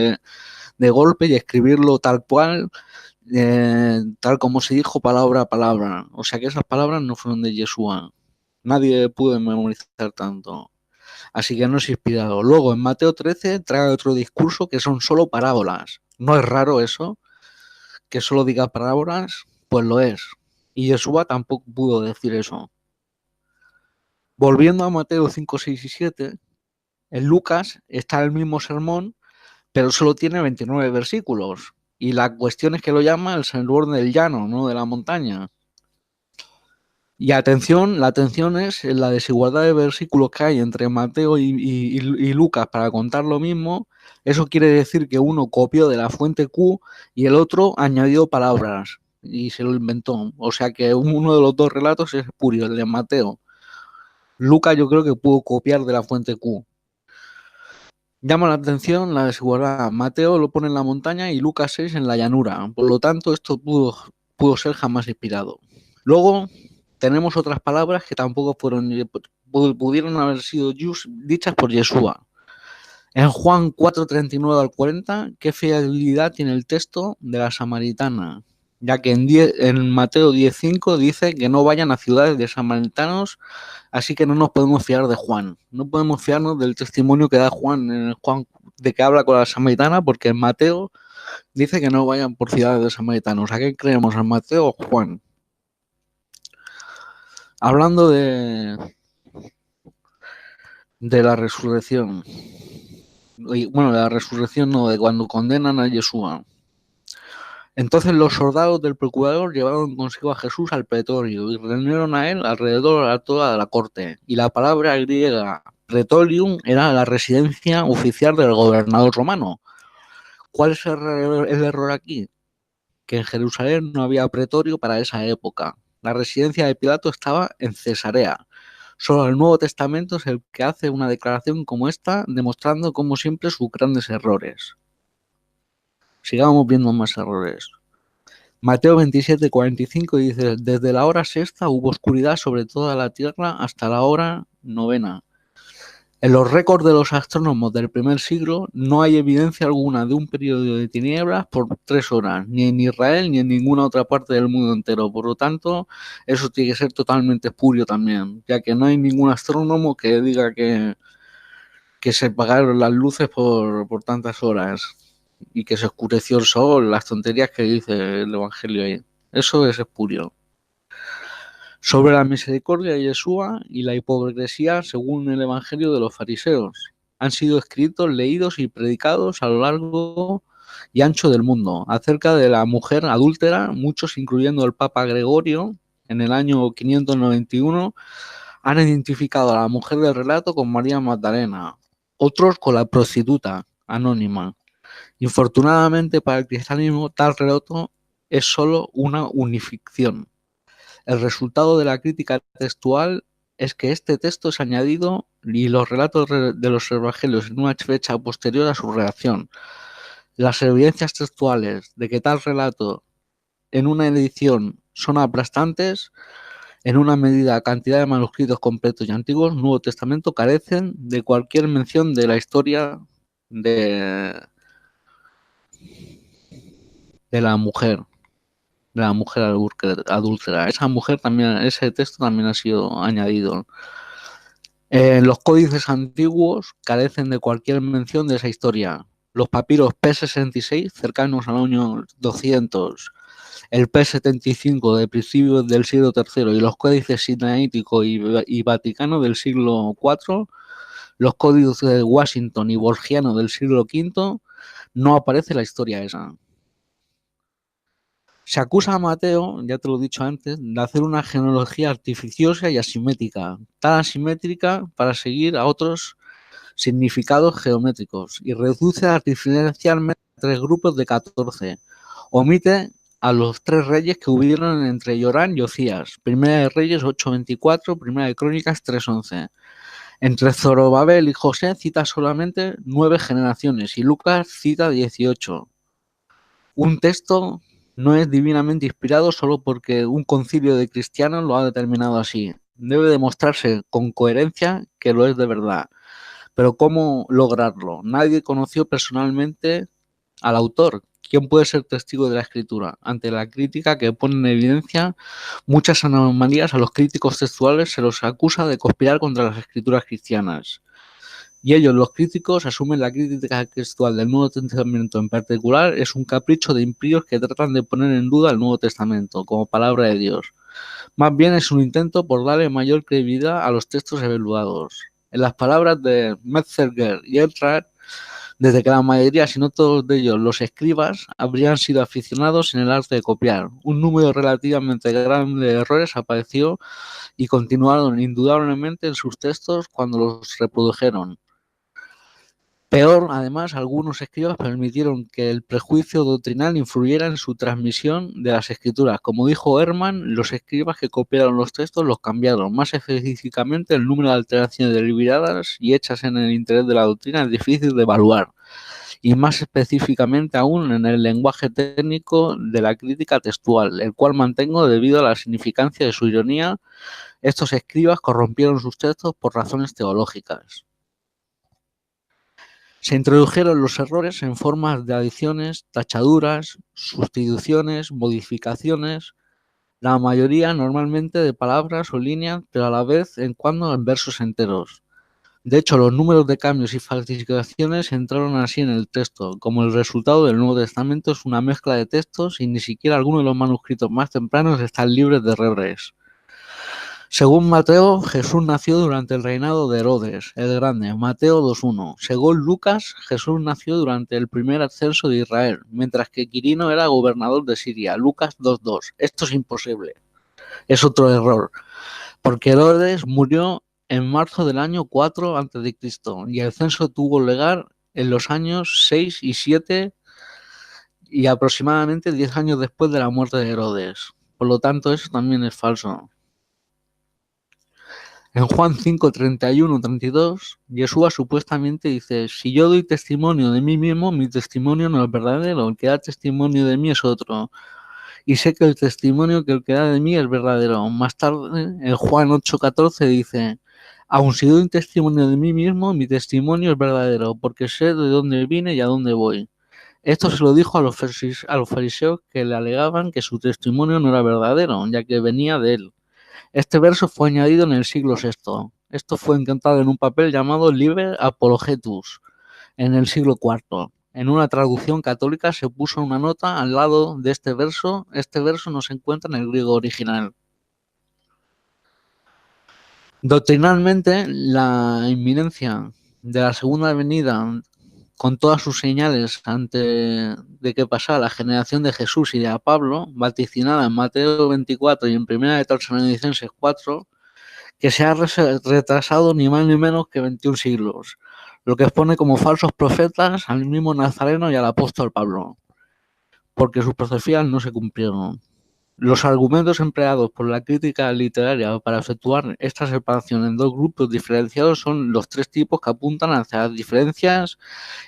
de golpe y escribirlo tal cual, tal como se dijo palabra a palabra. O sea que esas palabras no fueron de Yeshua. Nadie pudo memorizar tanto. Así que no es inspirado. Luego en Mateo 13 trae otro discurso que son solo parábolas. ¿No es raro eso? Que solo diga parábolas, pues lo es. Y Yeshua tampoco pudo decir eso. Volviendo a Mateo 5, 6 y 7, en Lucas está el mismo sermón, pero solo tiene 29 versículos. Y la cuestión es que lo llama el sermón del llano, no de la montaña. Y atención, la atención es en la desigualdad de versículos que hay entre Mateo y Lucas para contar lo mismo. Eso quiere decir que uno copió de la fuente Q y el otro añadió palabras y se lo inventó. O sea que uno de los dos relatos es espurio, el de Mateo. Lucas yo creo que pudo copiar de la fuente Q. Llama la atención la desigualdad. Mateo lo pone en la montaña y Lucas 6 en la llanura. Por lo tanto, esto pudo ser jamás inspirado. Luego tenemos otras palabras que tampoco pudieron haber sido dichas por Yeshua. En Juan 4:39 al 40, ¿qué fidelidad tiene el texto de la samaritana? Ya que en Mateo 10:5 dice que no vayan a ciudades de samaritanos, así que no nos podemos fiar de Juan. No podemos fiarnos del testimonio que da Juan en Juan de que habla con la samaritana, porque en Mateo dice que no vayan por ciudades de samaritanos. ¿A qué creemos, en Mateo o Juan? Hablando de la resurrección. Bueno, de la resurrección no, de cuando condenan a Yeshua. Entonces los soldados del procurador llevaron consigo a Jesús al pretorio y reunieron a él alrededor a toda la corte. Y la palabra griega pretorium era la residencia oficial del gobernador romano. ¿Cuál es el error aquí? Que en Jerusalén no había pretorio para esa época. La residencia de Pilato estaba en Cesarea. Solo el Nuevo Testamento es el que hace una declaración como esta, demostrando como siempre sus grandes errores. Sigamos viendo más errores. Mateo 27:45 dice: desde la hora sexta hubo oscuridad sobre toda la tierra hasta la hora novena. En los récords de los astrónomos del primer siglo no hay evidencia alguna de un periodo de tinieblas por 3 horas, ni en Israel ni en ninguna otra parte del mundo entero. Por lo tanto, eso tiene que ser totalmente espurio también, ya que no hay ningún astrónomo que diga que se apagaron las luces por tantas horas y que se oscureció el sol, las tonterías que dice el Evangelio ahí. Eso es espurio. Sobre la misericordia de Yeshua y la hipocresía según el Evangelio de los fariseos. Han sido escritos, leídos y predicados a lo largo y ancho del mundo. Acerca de la mujer adúltera, muchos, incluyendo el Papa Gregorio, en el año 591, han identificado a la mujer del relato con María Magdalena, otros con la prostituta anónima. Infortunadamente para el cristianismo, tal relato es solo una unificción. El resultado de la crítica textual es que este texto es añadido y los relatos de los evangelios en una fecha posterior a su redacción. Las evidencias textuales de que tal relato en una edición son aplastantes, en una medida cantidad de manuscritos completos y antiguos, Nuevo Testamento, carecen de cualquier mención de la historia de la mujer. De la mujer adúltera. Esa mujer también, ese texto también ha sido añadido. Los códices antiguos carecen de cualquier mención de esa historia. Los papiros P66, cercanos al año 200, el P75 de principios del siglo III y los códices sinaítico y vaticano del siglo IV, los códices de Washington y Borgiano del siglo V, no aparece la historia esa. Se acusa a Mateo, ya te lo he dicho antes, de hacer una genealogía artificiosa y asimétrica, tan asimétrica para seguir a otros significados geométricos, y reduce artificialmente a 3 grupos de 14. Omite a los 3 reyes que hubieron entre Yorán y Ocías. Primera de Reyes 8:24, Primera de Crónicas 3:11. Entre Zorobabel y José cita solamente 9 generaciones y Lucas cita 18. Un texto no es divinamente inspirado solo porque un concilio de cristianos lo ha determinado así. Debe demostrarse con coherencia que lo es de verdad. Pero ¿cómo lograrlo? Nadie conoció personalmente al autor. ¿Quién puede ser testigo de la escritura? Ante la crítica que pone en evidencia muchas anomalías, a los críticos textuales se los acusa de conspirar contra las escrituras cristianas. Y ellos, los críticos, asumen la crítica textual del Nuevo Testamento en particular es un capricho de impíos que tratan de poner en duda el Nuevo Testamento como palabra de Dios. Más bien es un intento por darle mayor credibilidad a los textos evaluados. En las palabras de Metzger y Ehrhardt, desde que la mayoría, si no todos de ellos, los escribas, habrían sido aficionados en el arte de copiar, un número relativamente grande de errores apareció y continuaron indudablemente en sus textos cuando los reprodujeron. Peor, además, algunos escribas permitieron que el prejuicio doctrinal influyera en su transmisión de las escrituras. Como dijo Herman, los escribas que copiaron los textos los cambiaron. Más específicamente, el número de alteraciones deliberadas y hechas en el interés de la doctrina es difícil de evaluar. Y más específicamente aún en el lenguaje técnico de la crítica textual, el cual mantengo debido a la significancia de su ironía. Estos escribas corrompieron sus textos por razones teológicas. Se introdujeron los errores en formas de adiciones, tachaduras, sustituciones, modificaciones, la mayoría normalmente de palabras o líneas, pero a la vez en cuando en versos enteros. De hecho, los números de cambios y falsificaciones entraron así en el texto. Como el resultado del Nuevo Testamento es una mezcla de textos y ni siquiera algunos de los manuscritos más tempranos están libres de errores. Según Mateo, Jesús nació durante el reinado de Herodes el Grande, Mateo 2.1. Según Lucas, Jesús nació durante el primer ascenso de Israel, mientras que Quirino era gobernador de Siria, Lucas 2.2. Esto es imposible. Es otro error, porque Herodes murió en marzo del año 4 a.C. y el censo tuvo lugar en los años 6 y 7 y aproximadamente 10 años después de la muerte de Herodes. Por lo tanto, eso también es falso. En Juan 5, 31, 32, Yeshua supuestamente dice: si yo doy testimonio de mí mismo, mi testimonio no es verdadero, el que da testimonio de mí es otro. Y sé que el testimonio que el que da de mí es verdadero. Más tarde, en Juan 8, 14 dice: aun si doy testimonio de mí mismo, mi testimonio es verdadero, porque sé de dónde vine y a dónde voy. Esto se lo dijo a los fariseos que le alegaban que su testimonio no era verdadero, ya que venía de él. Este verso fue añadido en el siglo VI. Esto fue encontrado en un papel llamado Liber Apologetus en el siglo IV. En una traducción católica se puso una nota al lado de este verso. Este verso no se encuentra en el griego original. Doctrinalmente, la inminencia de la segunda venida, con todas sus señales antes de que pasara la generación de Jesús y de Pablo, vaticinada en Mateo 24 y en 1 de Tesalonicenses 4, que se ha retrasado ni más ni menos que 21 siglos, lo que expone como falsos profetas al mismo Nazareno y al apóstol Pablo, porque sus profecías no se cumplieron. Los argumentos empleados por la crítica literaria para efectuar esta separación en dos grupos diferenciados son los tres tipos que apuntan hacia las diferencias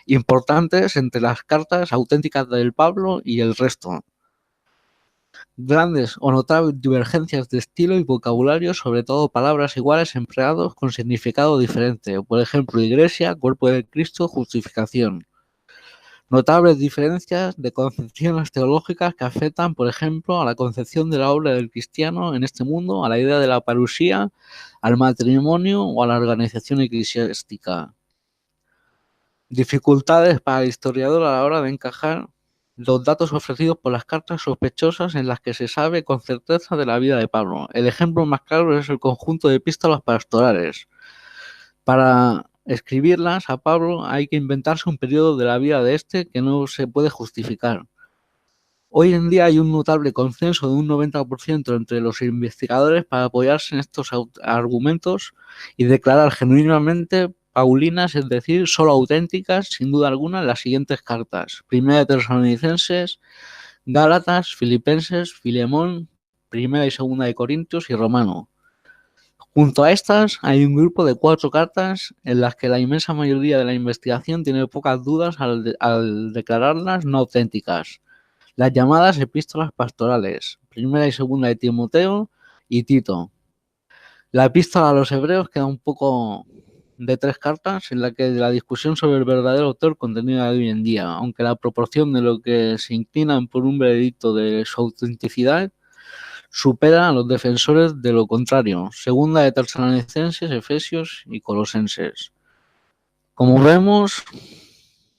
importantes entre las cartas auténticas del Pablo y el resto. Grandes o notables divergencias de estilo y vocabulario, sobre todo palabras iguales empleados con significado diferente. Por ejemplo, iglesia, cuerpo de Cristo, justificación. Notables diferencias de concepciones teológicas que afectan, por ejemplo, a la concepción de la obra del cristiano en este mundo, a la idea de la parusía, al matrimonio o a la organización eclesiástica. Dificultades para el historiador a la hora de encajar los datos ofrecidos por las cartas sospechosas en las que se sabe con certeza de la vida de Pablo. El ejemplo más claro es el conjunto de epístolas pastorales. Para escribirlas a Pablo hay que inventarse un periodo de la vida de este que no se puede justificar. Hoy en día hay un notable consenso de un 90% entre los investigadores para apoyarse en estos argumentos y declarar genuinamente paulinas, es decir, solo auténticas, sin duda alguna, las siguientes cartas: Primera de Tesalonicenses, Gálatas, Filipenses, Filemón, Primera y Segunda de Corintios y Romano. Junto a estas hay un grupo de 4 cartas en las que la inmensa mayoría de la investigación tiene pocas dudas al declararlas no auténticas. Las llamadas epístolas pastorales, Primera y Segunda de Timoteo y Tito. La epístola a los hebreos queda un poco de 3 cartas en la que la discusión sobre el verdadero autor contenida de hoy en día, aunque la proporción de lo que se inclinan por un veredicto de su autenticidad supera a los defensores de lo contrario. Segunda de Tesalonicenses, Efesios y Colosenses. Como vemos,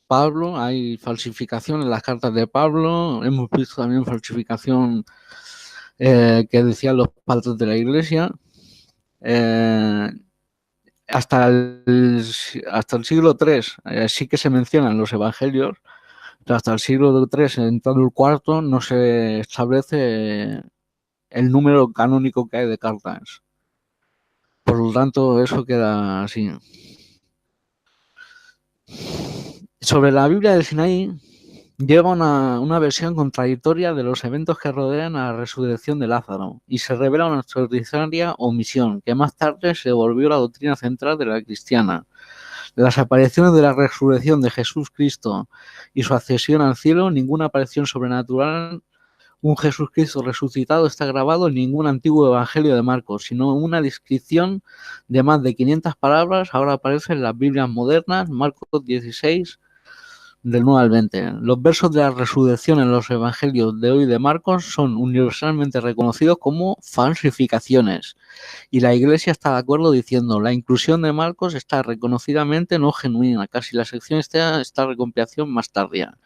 Pablo, hay falsificación en las cartas de Pablo. Hemos visto también falsificación que decían los padres de la Iglesia. Hasta el siglo III sí que se mencionan los evangelios, pero hasta el siglo III, entrando el IV, no se establece el número canónico que hay de cartas. Por lo tanto, eso queda así. Sobre la Biblia del Sinaí, lleva una versión contradictoria de los eventos que rodean a la resurrección de Lázaro y se revela una extraordinaria omisión que más tarde se volvió la doctrina central de la cristiana. Las apariciones de la resurrección de Jesús Cristo y su ascensión al cielo, ninguna aparición sobrenatural, un Jesucristo resucitado está grabado en ningún antiguo evangelio de Marcos, sino una descripción de más de 500 palabras ahora aparece en las Biblias modernas, Marcos 16, del 9 al 20. Los versos de la resurrección en los evangelios de hoy de Marcos son universalmente reconocidos como falsificaciones. Y la Iglesia está de acuerdo diciendo la inclusión de Marcos está reconocidamente no genuina. Casi la sección está recompilación más tardía.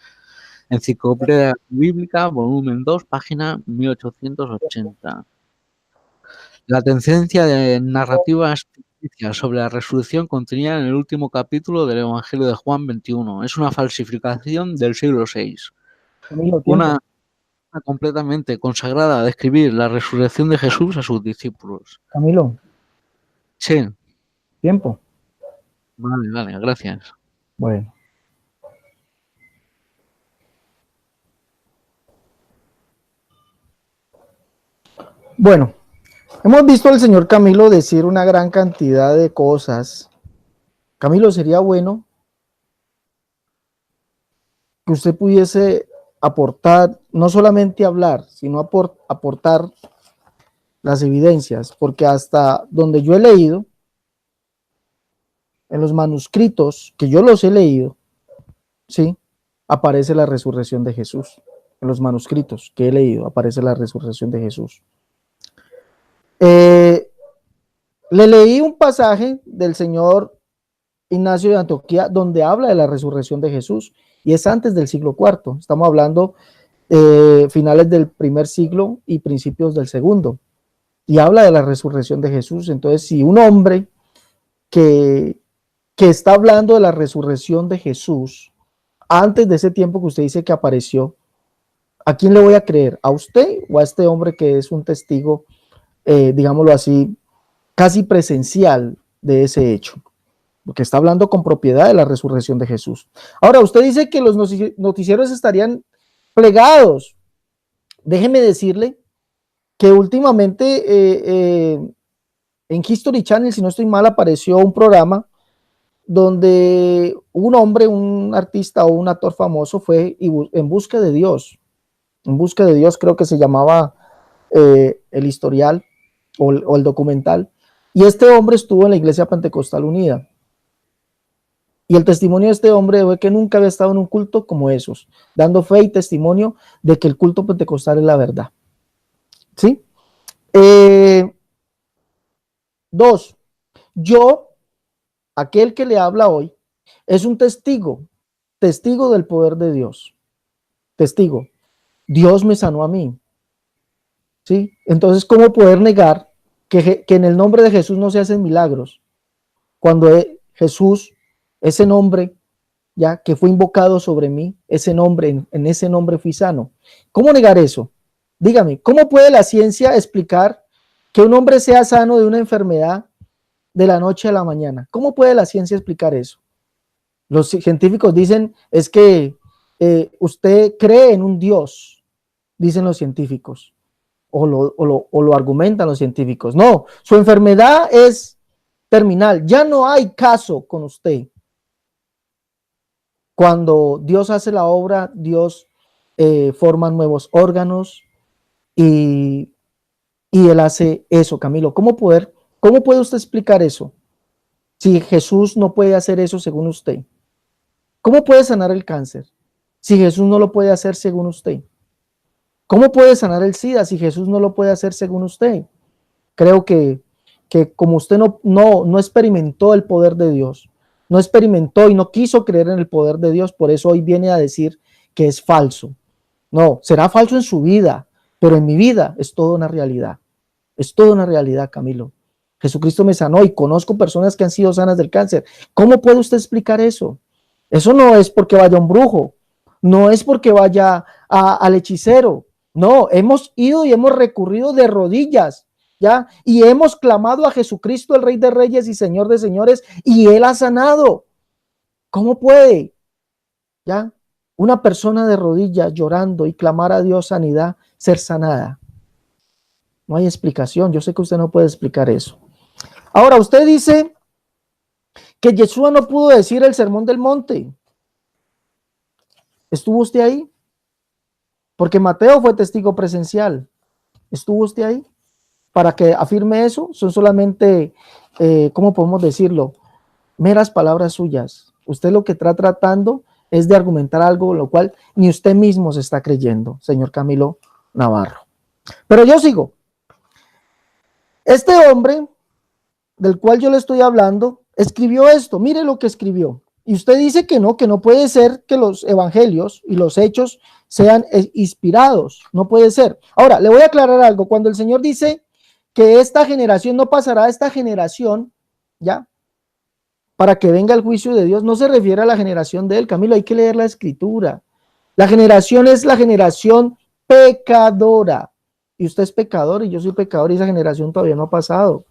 Enciclopedia Bíblica, volumen 2, página 1880. La tendencia de narrativas ficticias sobre la resurrección contenida en el último capítulo del Evangelio de Juan 21. Es una falsificación del siglo VI. Camilo, Una completamente consagrada a describir la resurrección de Jesús a sus discípulos. Camilo, Sí, tiempo. vale, gracias. Bueno. Bueno, hemos visto al señor Camilo decir una gran cantidad de cosas. Camilo, sería bueno que usted pudiese aportar, no solamente hablar, sino aportar las evidencias, porque hasta donde yo he leído, en los manuscritos que yo los he leído, ¿sí? Aparece la resurrección de Jesús. En los manuscritos que he leído aparece la resurrección de Jesús. Le leí un pasaje del señor Ignacio de Antioquía donde habla de la resurrección de Jesús y es antes del siglo IV. Estamos hablando finales del primer siglo y principios del segundo. Y habla de la resurrección de Jesús. Entonces, si un hombre que está hablando de la resurrección de Jesús antes de ese tiempo que usted dice que apareció, ¿a quién le voy a creer? ¿A usted o a este hombre que es un testigo, digámoslo así, casi presencial de ese hecho? Porque está hablando con propiedad de la resurrección de Jesús. Ahora, usted dice que los noticieros estarían plegados. Déjeme decirle que últimamente en History Channel, si no estoy mal, apareció un programa donde un hombre, un artista o un actor famoso fue en busca de Dios. En busca de Dios, creo que se llamaba el historial o el documental. Y este hombre estuvo en la Iglesia Pentecostal Unida. Y el testimonio de este hombre fue que nunca había estado en un culto como esos, dando fe y testimonio de que el culto pentecostal es la verdad. ¿Sí? Dos, yo, aquel que le habla hoy, es un testigo del poder de Dios. Testigo. Dios me sanó a mí. ¿Sí? Entonces, ¿cómo poder negar que en el nombre de Jesús no se hacen milagros? Cuando Jesús, ese nombre, ya que fue invocado sobre mí, ese nombre, en ese nombre fui sano. ¿Cómo negar eso? Dígame, ¿cómo puede la ciencia explicar que un hombre sea sano de una enfermedad de la noche a la mañana? ¿Cómo puede la ciencia explicar eso? Los científicos dicen, es que usted cree en un Dios, dicen los científicos, o lo argumentan los científicos. No, su enfermedad es terminal, ya no hay caso con usted. Cuando Dios hace la obra, Dios forma nuevos órganos y Él hace eso, Camilo. ¿Cómo puede usted explicar eso? Si Jesús no puede hacer eso según usted. ¿Cómo puede sanar el cáncer si Jesús no lo puede hacer según usted? ¿Cómo puede sanar el SIDA si Jesús no lo puede hacer según usted? Creo que como usted no experimentó el poder de Dios, no experimentó y no quiso creer en el poder de Dios, por eso hoy viene a decir que es falso. No, será falso en su vida, pero en mi vida es toda una realidad. Es toda una realidad, Camilo. Jesucristo me sanó y conozco personas que han sido sanas del cáncer. ¿Cómo puede usted explicar eso? Eso no es porque vaya un brujo, no es porque vaya al hechicero. No, hemos ido y hemos recurrido de rodillas, ¿ya? Y hemos clamado a Jesucristo, el Rey de Reyes y Señor de Señores, y Él ha sanado. ¿Cómo puede, ya, una persona de rodillas llorando y clamar a Dios sanidad, ser sanada? No hay explicación. Yo sé que usted no puede explicar eso. Ahora, usted dice que Yeshua no pudo decir el sermón del monte. ¿Estuvo usted ahí? Porque Mateo fue testigo presencial. ¿Estuvo usted ahí? Para que afirme eso, son solamente, ¿cómo podemos decirlo? Meras palabras suyas. Usted lo que está tratando es de argumentar algo, lo cual ni usted mismo se está creyendo, señor Camilo Navarro. Pero yo sigo. Este hombre del cual yo le estoy hablando escribió esto, mire lo que escribió. Y usted dice que no puede ser que los evangelios y los hechos sean inspirados, no puede ser. Ahora, le voy a aclarar algo, cuando el Señor dice que esta generación no pasará, esta generación, ¿ya? Para que venga el juicio de Dios, no se refiere a la generación de él, Camilo, hay que leer la escritura. La generación es la generación pecadora, y usted es pecador y yo soy pecador y esa generación todavía no ha pasado.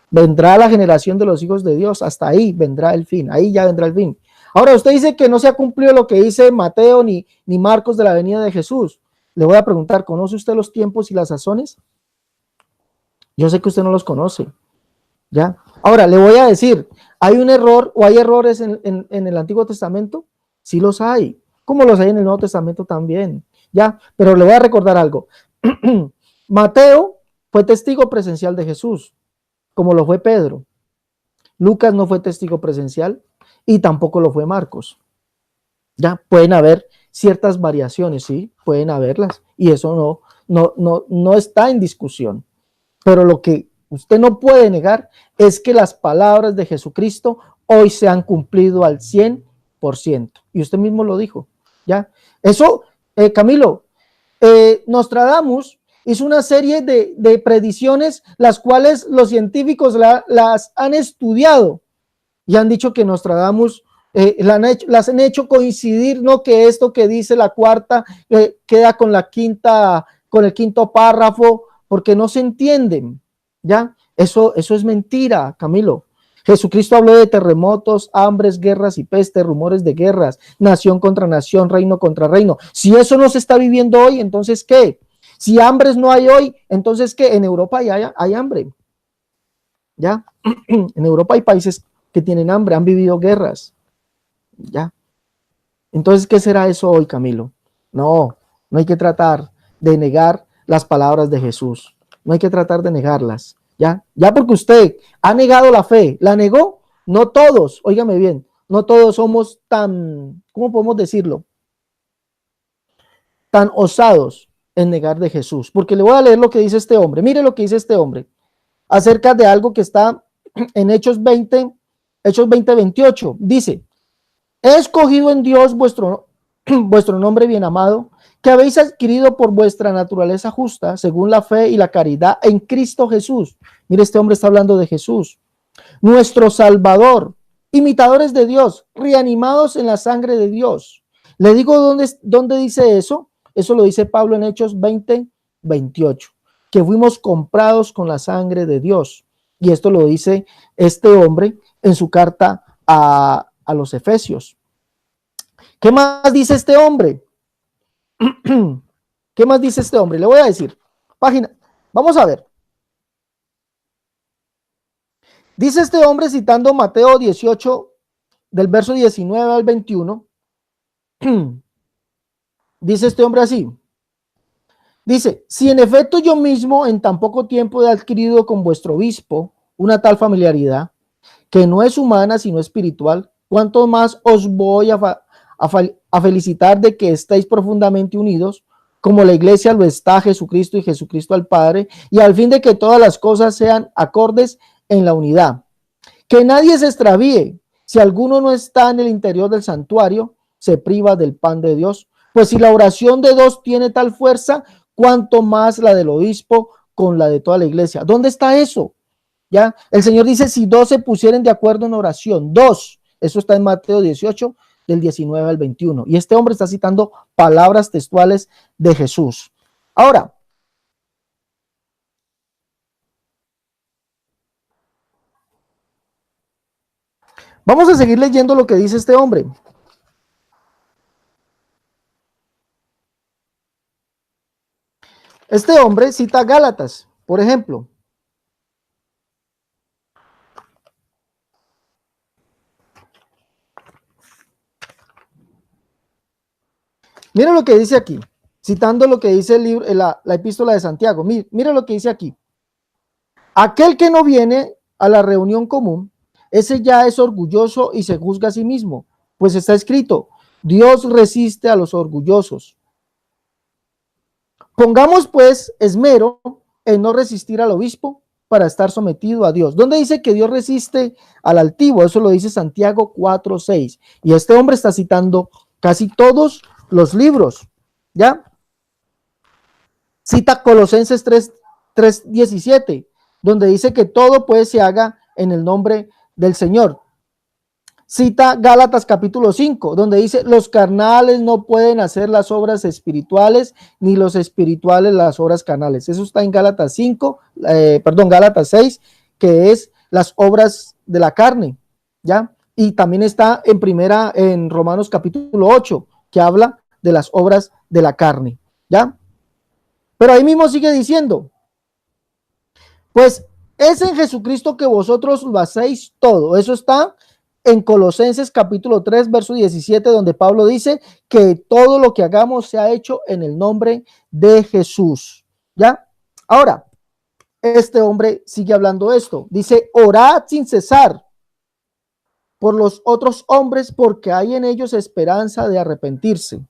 Vendrá la generación de los hijos de Dios, hasta ahí vendrá el fin, ahí ya vendrá el fin. Ahora, usted dice que no se ha cumplido lo que dice Mateo ni Marcos de la venida de Jesús. Le voy a preguntar, ¿conoce usted los tiempos y las sazones? Yo sé que usted no los conoce, ¿ya? Ahora, le voy a decir, ¿hay un error o hay errores en el Antiguo Testamento? Sí los hay, como los hay en el Nuevo Testamento también, ¿ya? Pero le voy a recordar algo. Mateo fue testigo presencial de Jesús, como lo fue Pedro. Lucas no fue testigo presencial y tampoco lo fue Marcos. Ya pueden haber ciertas variaciones, sí, pueden haberlas, y eso no está en discusión. Pero lo que usted no puede negar es que las palabras de Jesucristo hoy se han cumplido al 100%. Y usted mismo lo dijo, ¿ya? Eso, Camilo, Nostradamus hizo una serie de predicciones, las cuales los científicos las han estudiado y han dicho que Nostradamus las han hecho coincidir, no que esto que dice la cuarta queda con el quinto párrafo, porque no se entienden, ¿ya? Eso es mentira, Camilo. Jesucristo habló de terremotos, hambres, guerras y peste, rumores de guerras, nación contra nación, reino contra reino. Si eso no se está viviendo hoy, entonces ¿qué? Si hambres no hay hoy, entonces ¿qué? En Europa hay hambre, ¿ya? En Europa hay países que tienen hambre, han vivido guerras, ¿ya? Entonces, ¿qué será eso hoy, Camilo? No hay que tratar de negar las palabras de Jesús, no hay que tratar de negarlas, ¿ya? Ya porque usted ha negado la fe, la negó, no todos, óigame bien, no todos somos tan, ¿cómo podemos decirlo? Tan osados en negar de Jesús, porque le voy a leer lo que dice este hombre, mire lo que dice este hombre, acerca de algo que está en Hechos 20:28, dice, he escogido en Dios vuestro nombre bien amado, que habéis adquirido por vuestra naturaleza justa, según la fe y la caridad en Cristo Jesús. Mire, este hombre está hablando de Jesús, nuestro Salvador, imitadores de Dios, reanimados en la sangre de Dios. Le digo dónde dice eso. Eso lo dice Pablo en Hechos 20:28, que fuimos comprados con la sangre de Dios. Y esto lo dice este hombre en su carta a los Efesios. ¿Qué más dice este hombre? ¿Qué más dice este hombre? Le voy a decir. Vamos a ver. Dice este hombre citando Mateo 18, del verso 19 al 21. Dice este hombre así. Dice, si en efecto yo mismo en tan poco tiempo he adquirido con vuestro obispo una tal familiaridad, que no es humana sino espiritual, ¿cuánto más os voy a felicitar de que estéis profundamente unidos, como la iglesia lo está Jesucristo y Jesucristo al Padre, y al fin de que todas las cosas sean acordes en la unidad? Que nadie se extravíe. Si alguno no está en el interior del santuario, se priva del pan de Dios. Pues si la oración de dos tiene tal fuerza, cuanto más la del obispo con la de toda la iglesia. ¿Dónde está eso? ¿Ya? El Señor dice, si dos se pusieren de acuerdo en oración, dos. Eso está en Mateo 18, del 19 al 21. Y este hombre está citando palabras textuales de Jesús. Ahora, vamos a seguir leyendo lo que dice este hombre. Este hombre cita Gálatas, por ejemplo. Mira lo que dice aquí, citando lo que dice el libro, la epístola de Santiago. Mira lo que dice aquí. Aquel que no viene a la reunión común, ese ya es orgulloso y se juzga a sí mismo, pues está escrito, Dios resiste a los orgullosos. Pongamos pues esmero en no resistir al obispo para estar sometido a Dios. ¿Dónde dice que Dios resiste al altivo? Eso lo dice Santiago 4:6. Y este hombre está citando casi todos los libros, ¿ya? Cita Colosenses 3:17, donde dice que todo pues se haga en el nombre del Señor. Cita Gálatas capítulo 5, donde dice, los carnales no pueden hacer las obras espirituales, ni los espirituales las obras carnales. Eso está en Gálatas 6, que es las obras de la carne, ¿ya? Y también está en Romanos capítulo 8, que habla de las obras de la carne, ¿ya? Pero ahí mismo sigue diciendo, pues es en Jesucristo que vosotros lo hacéis todo. Eso está en Colosenses capítulo 3, verso 17, donde Pablo dice que todo lo que hagamos se ha hecho en el nombre de Jesús. ¿Ya? Ahora, este hombre sigue hablando esto. Dice, orad sin cesar por los otros hombres, porque hay en ellos esperanza de arrepentirse.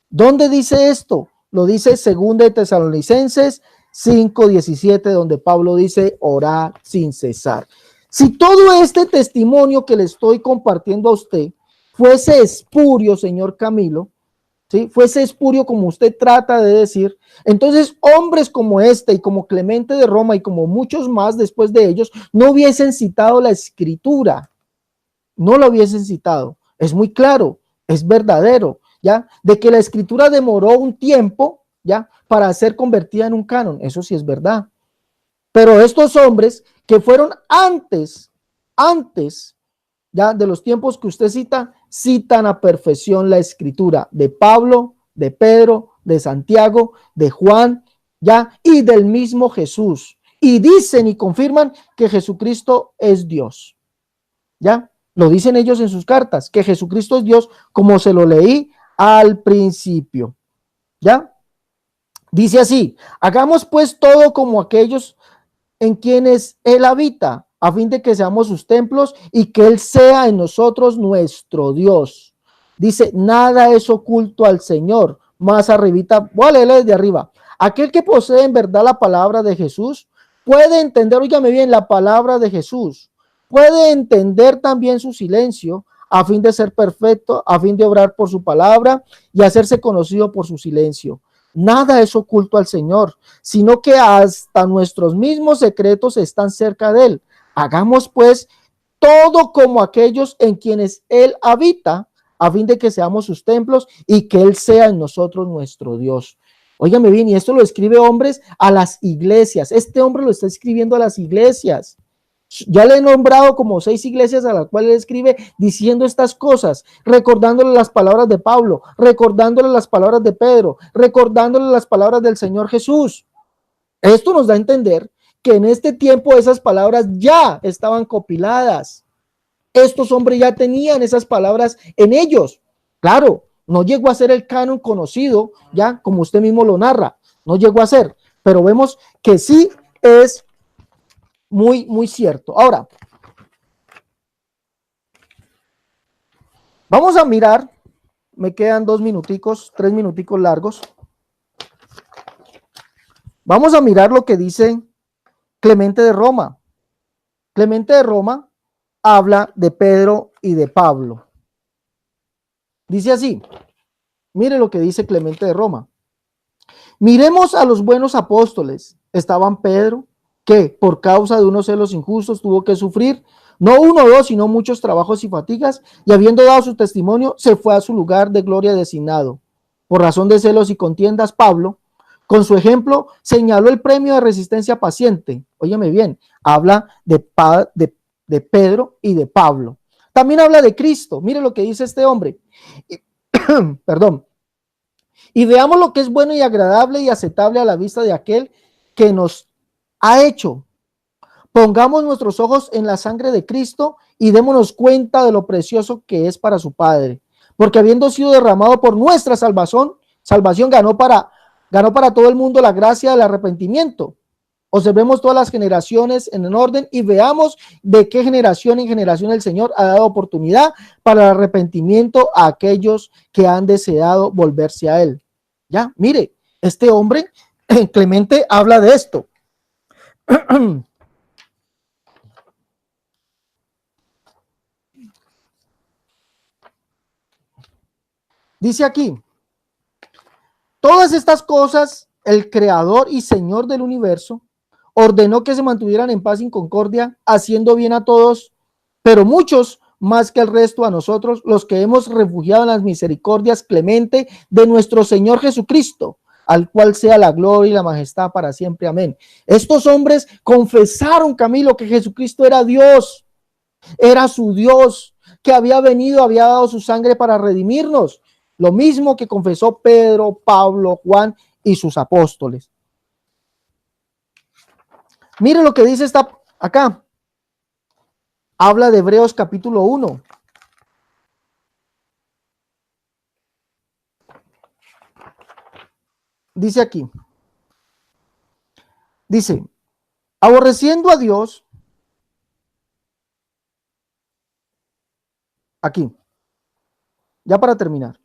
¿Dónde dice esto? Lo dice 2 de Tesalonicenses 5:17, donde Pablo dice, orad sin cesar. Si todo este testimonio que le estoy compartiendo a usted fuese espurio, señor Camilo, ¿sí? Fuese espurio como usted trata de decir, entonces hombres como este y como Clemente de Roma y como muchos más después de ellos no hubiesen citado la escritura, no lo hubiesen citado. Es muy claro, es verdadero, ¿ya? De que la escritura demoró un tiempo, ¿ya? Para ser convertida en un canon, eso sí es verdad. Pero estos hombres que fueron antes, ya de los tiempos que usted cita, citan a perfección la escritura de Pablo, de Pedro, de Santiago, de Juan, ya, y del mismo Jesús. Y dicen y confirman que Jesucristo es Dios. Ya, lo dicen ellos en sus cartas, que Jesucristo es Dios, como se lo leí al principio. Ya, dice así, hagamos pues todo como aquellos en quienes Él habita, a fin de que seamos sus templos y que Él sea en nosotros nuestro Dios. Dice, nada es oculto al Señor. Más arribita, voy a leerle desde arriba. Aquel que posee en verdad la palabra de Jesús puede entender, óigame bien, la palabra de Jesús. Puede entender también su silencio a fin de ser perfecto, a fin de obrar por su palabra y hacerse conocido por su silencio. Nada es oculto al Señor, sino que hasta nuestros mismos secretos están cerca de Él. Hagamos pues todo como aquellos en quienes Él habita, a fin de que seamos sus templos y que Él sea en nosotros nuestro Dios. Óigame bien, y esto lo escribe hombres a las iglesias. Este hombre lo está escribiendo a las iglesias. Ya le he nombrado como 6 iglesias a las cuales él escribe diciendo estas cosas, recordándole las palabras de Pablo, recordándole las palabras de Pedro, recordándole las palabras del Señor Jesús. Esto nos da a entender que en este tiempo esas palabras ya estaban compiladas. Estos hombres ya tenían esas palabras en ellos. Claro, no llegó a ser el canon conocido, ya como usted mismo lo narra, no llegó a ser, pero vemos que sí es muy cierto. Ahora, vamos a mirar, me quedan 2 minuticos, 3 minuticos largos. Vamos a mirar lo que dice Clemente de Roma. Clemente de Roma habla de Pedro y de Pablo. Dice así, mire lo que dice Clemente de Roma. Miremos a los buenos apóstoles. Estaban Pedro, que por causa de unos celos injustos tuvo que sufrir, no 1 o 2, sino muchos trabajos y fatigas, y habiendo dado su testimonio, se fue a su lugar de gloria designado. Por razón de celos y contiendas, Pablo, con su ejemplo, señaló el premio de resistencia paciente. Óyeme bien, habla de Pedro y de Pablo. También habla de Cristo. Mire lo que dice este hombre. Perdón. Y veamos lo que es bueno y agradable y aceptable a la vista de aquel que nos ha hecho. Pongamos nuestros ojos en la sangre de Cristo y démonos cuenta de lo precioso que es para su Padre. Porque habiendo sido derramado por nuestra salvación ganó para todo el mundo la gracia del arrepentimiento. Observemos todas las generaciones en orden y veamos de qué generación en generación el Señor ha dado oportunidad para el arrepentimiento a aquellos que han deseado volverse a Él. Ya, mire, este hombre, Clemente, habla de esto. Dice aquí, todas estas cosas el Creador y Señor del universo ordenó que se mantuvieran en paz y en concordia, haciendo bien a todos, pero muchos más que el resto a nosotros, los que hemos refugiado en las misericordias clemente de nuestro Señor Jesucristo, al cual sea la gloria y la majestad para siempre. Amén. Estos hombres confesaron, Camilo, que Jesucristo era Dios, era su Dios, que había venido, había dado su sangre para redimirnos. Lo mismo que confesó Pedro, Pablo, Juan y sus apóstoles. Mire lo que dice acá. Habla de Hebreos capítulo 1. Dice aquí. Dice, aborreciendo a Dios. Aquí. Ya para terminar.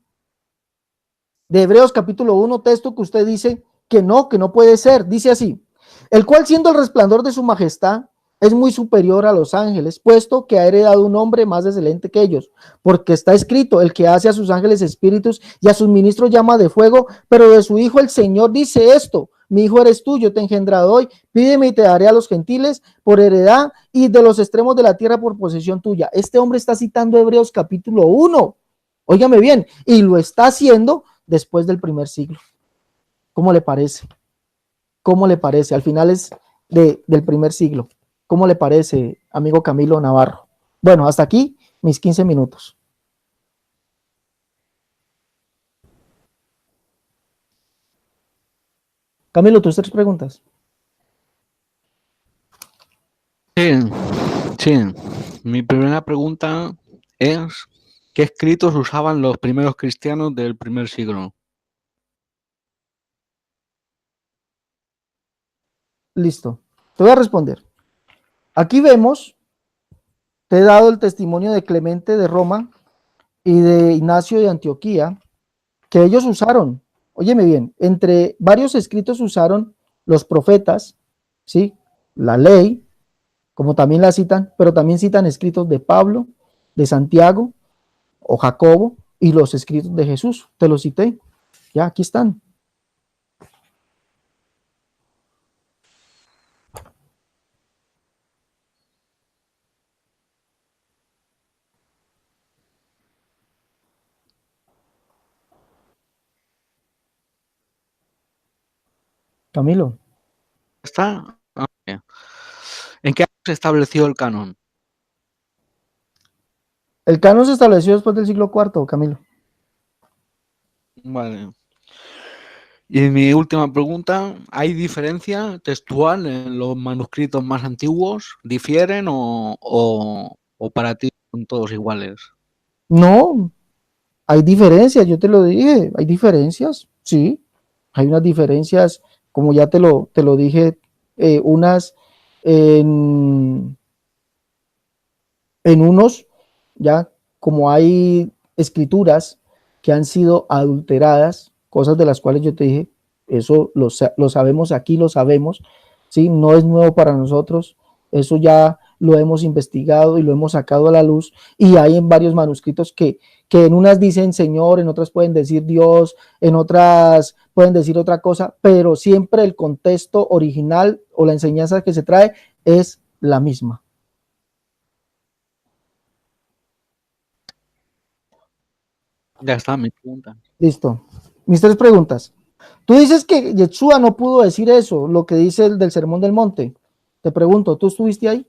De Hebreos capítulo 1, texto que usted dice que no puede ser. Dice así, el cual siendo el resplandor de su majestad, es muy superior a los ángeles, puesto que ha heredado un hombre más excelente que ellos, porque está escrito, el que hace a sus ángeles espíritus y a sus ministros llama de fuego, pero de su hijo el Señor dice esto, mi hijo eres tú, yo te he engendrado hoy, pídeme y te daré a los gentiles por heredad y de los extremos de la tierra por posesión tuya. Este hombre está citando Hebreos capítulo 1, óigame bien, y lo está haciendo después del primer siglo. ¿Cómo le parece? ¿Cómo le parece? Al final es del primer siglo. ¿Cómo le parece, amigo Camilo Navarro? Bueno, hasta aquí mis 15 minutos. Camilo, tus 3 preguntas. Sí. Mi primera pregunta es, ¿qué escritos usaban los primeros cristianos del primer siglo? Listo. Te voy a responder. Aquí vemos, te he dado el testimonio de Clemente de Roma y de Ignacio de Antioquía, que ellos usaron, óyeme bien, entre varios escritos usaron los profetas, ¿sí? La ley, como también la citan, pero también citan escritos de Pablo, de Santiago o Jacobo y los escritos de Jesús. Te los cité. Ya, aquí están. Camilo. ¿Está? ¿En qué año se estableció el canon? El canon se estableció después del siglo IV, Camilo. Vale. Y mi última pregunta, ¿hay diferencia textual en los manuscritos más antiguos? ¿Difieren o para ti son todos iguales? No, hay diferencias, yo te lo dije, hay diferencias, sí, hay unas diferencias, como ya te lo dije, unas en unos, ya como hay escrituras que han sido adulteradas, cosas de las cuales yo te dije, eso lo sabemos aquí, lo sabemos, ¿sí? No es nuevo para nosotros, eso ya lo hemos investigado y lo hemos sacado a la luz, y hay en varios manuscritos que en unas dicen Señor, en otras pueden decir Dios, en otras pueden decir otra cosa, pero siempre el contexto original o la enseñanza que se trae es la misma. Ya está, mi pregunta. Listo. Mis 3 preguntas. Tú dices que Yeshua no pudo decir eso, lo que dice el del Sermón del Monte. Te pregunto, ¿tú estuviste ahí?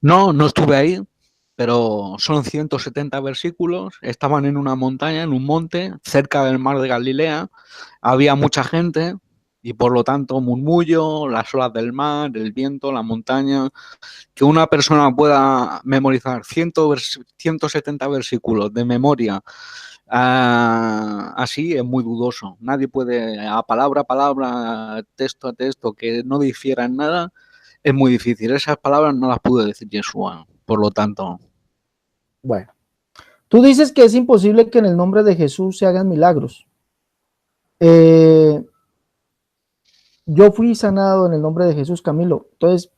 No estuve ahí, pero son 170 versículos, estaban en una montaña, en un monte, cerca del mar de Galilea, había mucha gente Y por lo tanto, murmullo, las olas del mar, el viento, la montaña. Que una persona pueda memorizar 170 versículos de memoria así es muy dudoso. Nadie puede, a palabra, texto a texto, que no difiera en nada, es muy difícil. Esas palabras no las pudo decir Yeshua, por lo tanto. Bueno, tú dices que es imposible que en el nombre de Jesús se hagan milagros. Yo fui sanado en el nombre de Jesús, Camilo. Entonces,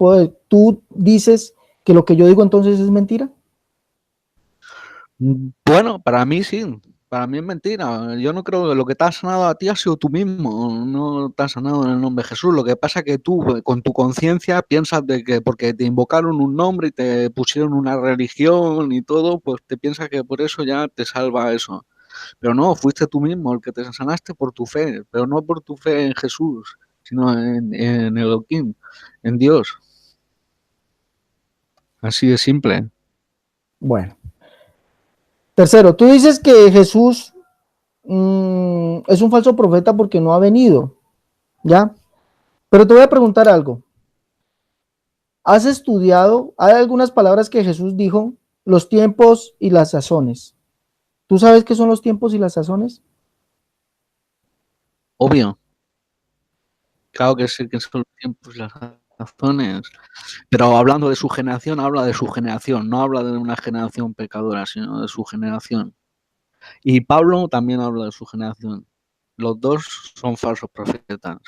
¿tú dices que lo que yo digo entonces es mentira? Bueno, para mí sí. Para mí es mentira. Yo no creo que lo que te ha sanado a ti ha sido tú mismo. No te has sanado en el nombre de Jesús. Lo que pasa es que tú, con tu conciencia, piensas de que porque te invocaron un nombre y te pusieron una religión y todo, pues te piensas que por eso ya te salva eso. Pero no, fuiste tú mismo el que te sanaste por tu fe, pero no por tu fe en Jesús, sino en Elohim, en Dios. Así de simple. Bueno. Tercero, tú dices que Jesús es un falso profeta porque no ha venido, ¿ya? Pero te voy a preguntar algo. ¿Has estudiado? Hay algunas palabras que Jesús dijo, los tiempos y las sazones. ¿Tú sabes qué son los tiempos y las sazones? Obvio. Claro que sí, que son los tiempos y las razones. Pero hablando de su generación, habla de su generación, no habla de una generación pecadora, sino de su generación. Y Pablo también habla de su generación. Los dos son falsos profetas.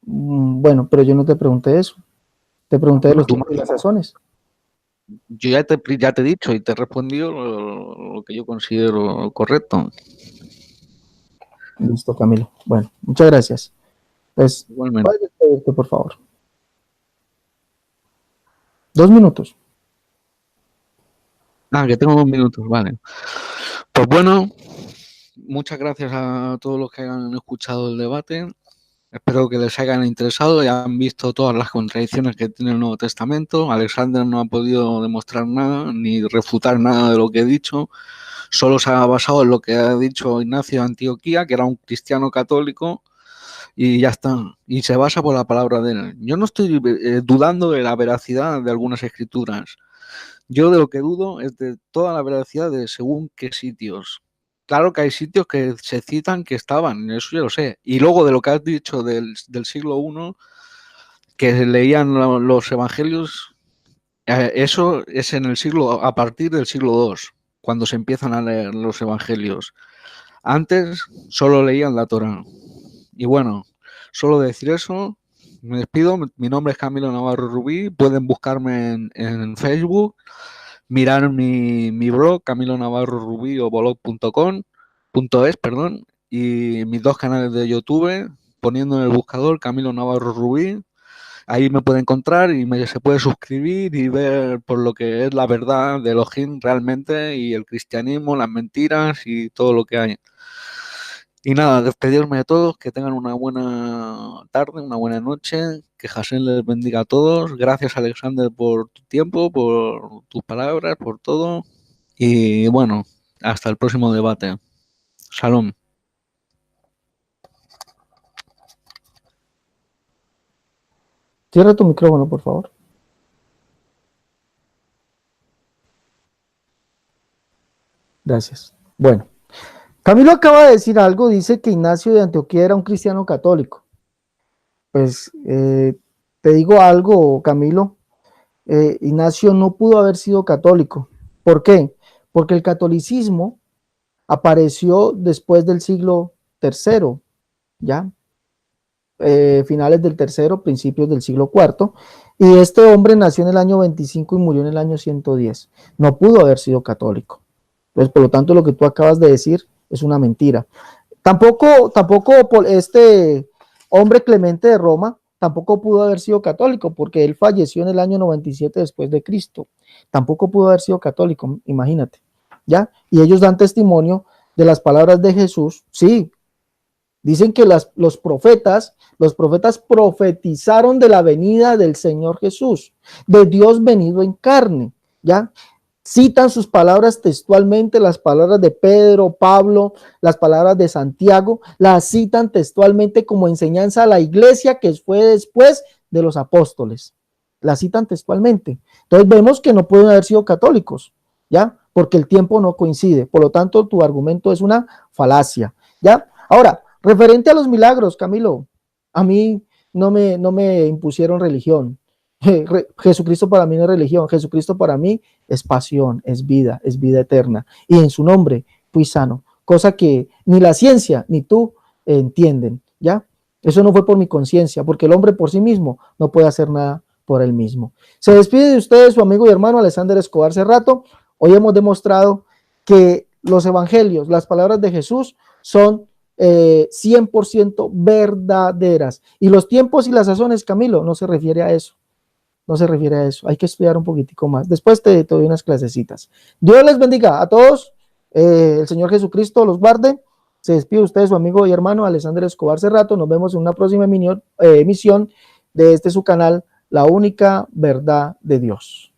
Bueno, pero yo no te pregunté eso. Te pregunté de Bueno, los tiempos y las sazones. yo ya te he dicho y te he respondido lo que yo considero correcto. Listo, Camilo. Bueno, muchas gracias. Pues, Igualmente. puedes despedirte, por favor. 2 minutos. Que tengo 2 minutos, vale. Pues bueno, muchas gracias a todos los que hayan escuchado el debate. Espero que les hayan interesado y hayan visto todas las contradicciones que tiene el Nuevo Testamento. Alexander no ha podido demostrar nada ni refutar nada de lo que he dicho. Solo se ha basado en lo que ha dicho Ignacio de Antioquía, que era un cristiano católico, y ya está. Y se basa por la palabra de él. Yo no estoy dudando de la veracidad de algunas escrituras. Yo de lo que dudo es de toda la veracidad de según qué sitios. Claro que hay sitios que se citan que estaban, eso yo lo sé. Y luego de lo que has dicho del siglo I, que leían los evangelios, eso es en el siglo, a partir del siglo II, cuando se empiezan a leer los evangelios. Antes solo leían la Torá. Y bueno, solo decir eso, me despido. Mi nombre es Camilo Navarro Rubí. Pueden buscarme en Facebook, mirar mi blog, Camilo Navarro Rubí o blog.com.es, perdón, y mis 2 canales de YouTube, poniendo en el buscador Camilo Navarro Rubí. Ahí me puede encontrar y se puede suscribir y ver por lo que es la verdad de Elohim realmente y el cristianismo, las mentiras y todo lo que hay. Y nada, despedirme de todos, que tengan una buena tarde, una buena noche, que Hashem les bendiga a todos. Gracias, Alexander, por tu tiempo, por tus palabras, por todo. Y bueno, hasta el próximo debate. Shalom. Cierra tu micrófono, por favor. Gracias. Bueno, Camilo acaba de decir algo, dice que Ignacio de Antioquía era un cristiano católico. Pues te digo algo, Camilo, Ignacio no pudo haber sido católico. ¿Por qué? Porque el catolicismo apareció después del siglo III, ¿ya? Finales del tercero, principios del siglo IV, y este hombre nació en el año 25 y murió en el año 110. No pudo haber sido católico. Entonces, por lo tanto, lo que tú acabas de decir es una mentira. Tampoco este hombre Clemente de Roma tampoco pudo haber sido católico, porque él falleció en el año 97 después de Cristo. Tampoco pudo haber sido católico, imagínate, ¿ya? Y ellos dan testimonio de las palabras de Jesús. Sí, dicen que los profetas profetizaron de la venida del Señor Jesús, de Dios venido en carne, ¿ya? citan sus palabras textualmente, las palabras de Pedro, Pablo, las palabras de Santiago, las citan textualmente como enseñanza a la iglesia que fue después de los apóstoles. Las citan textualmente. Entonces vemos que no pueden haber sido católicos, ¿ya? Porque el tiempo no coincide. Por lo tanto, tu argumento es una falacia, ¿ya? Ahora, referente a los milagros, Camilo, a mí no me impusieron religión. Jesucristo para mí no es religión, Jesucristo para mí es pasión, es vida eterna. Y en su nombre fui sano, cosa que ni la ciencia ni tú entienden, ¿ya? Eso no fue por mi conciencia, porque el hombre por sí mismo no puede hacer nada por él mismo. Se despide de ustedes su amigo y hermano Alexander Escobar Cerrato. Hoy hemos demostrado que los evangelios, las palabras de Jesús son 100% verdaderas. Y los tiempos y las sazones, Camilo, no se refiere a eso. No se refiere a eso. Hay que estudiar un poquitico más. Después te doy unas clasecitas. Dios les bendiga a todos. El Señor Jesucristo los guarde. Se despide usted, su amigo y hermano Alexander Escobar Cerrato. Nos vemos en una próxima emisión de su canal, La Única Verdad de Dios.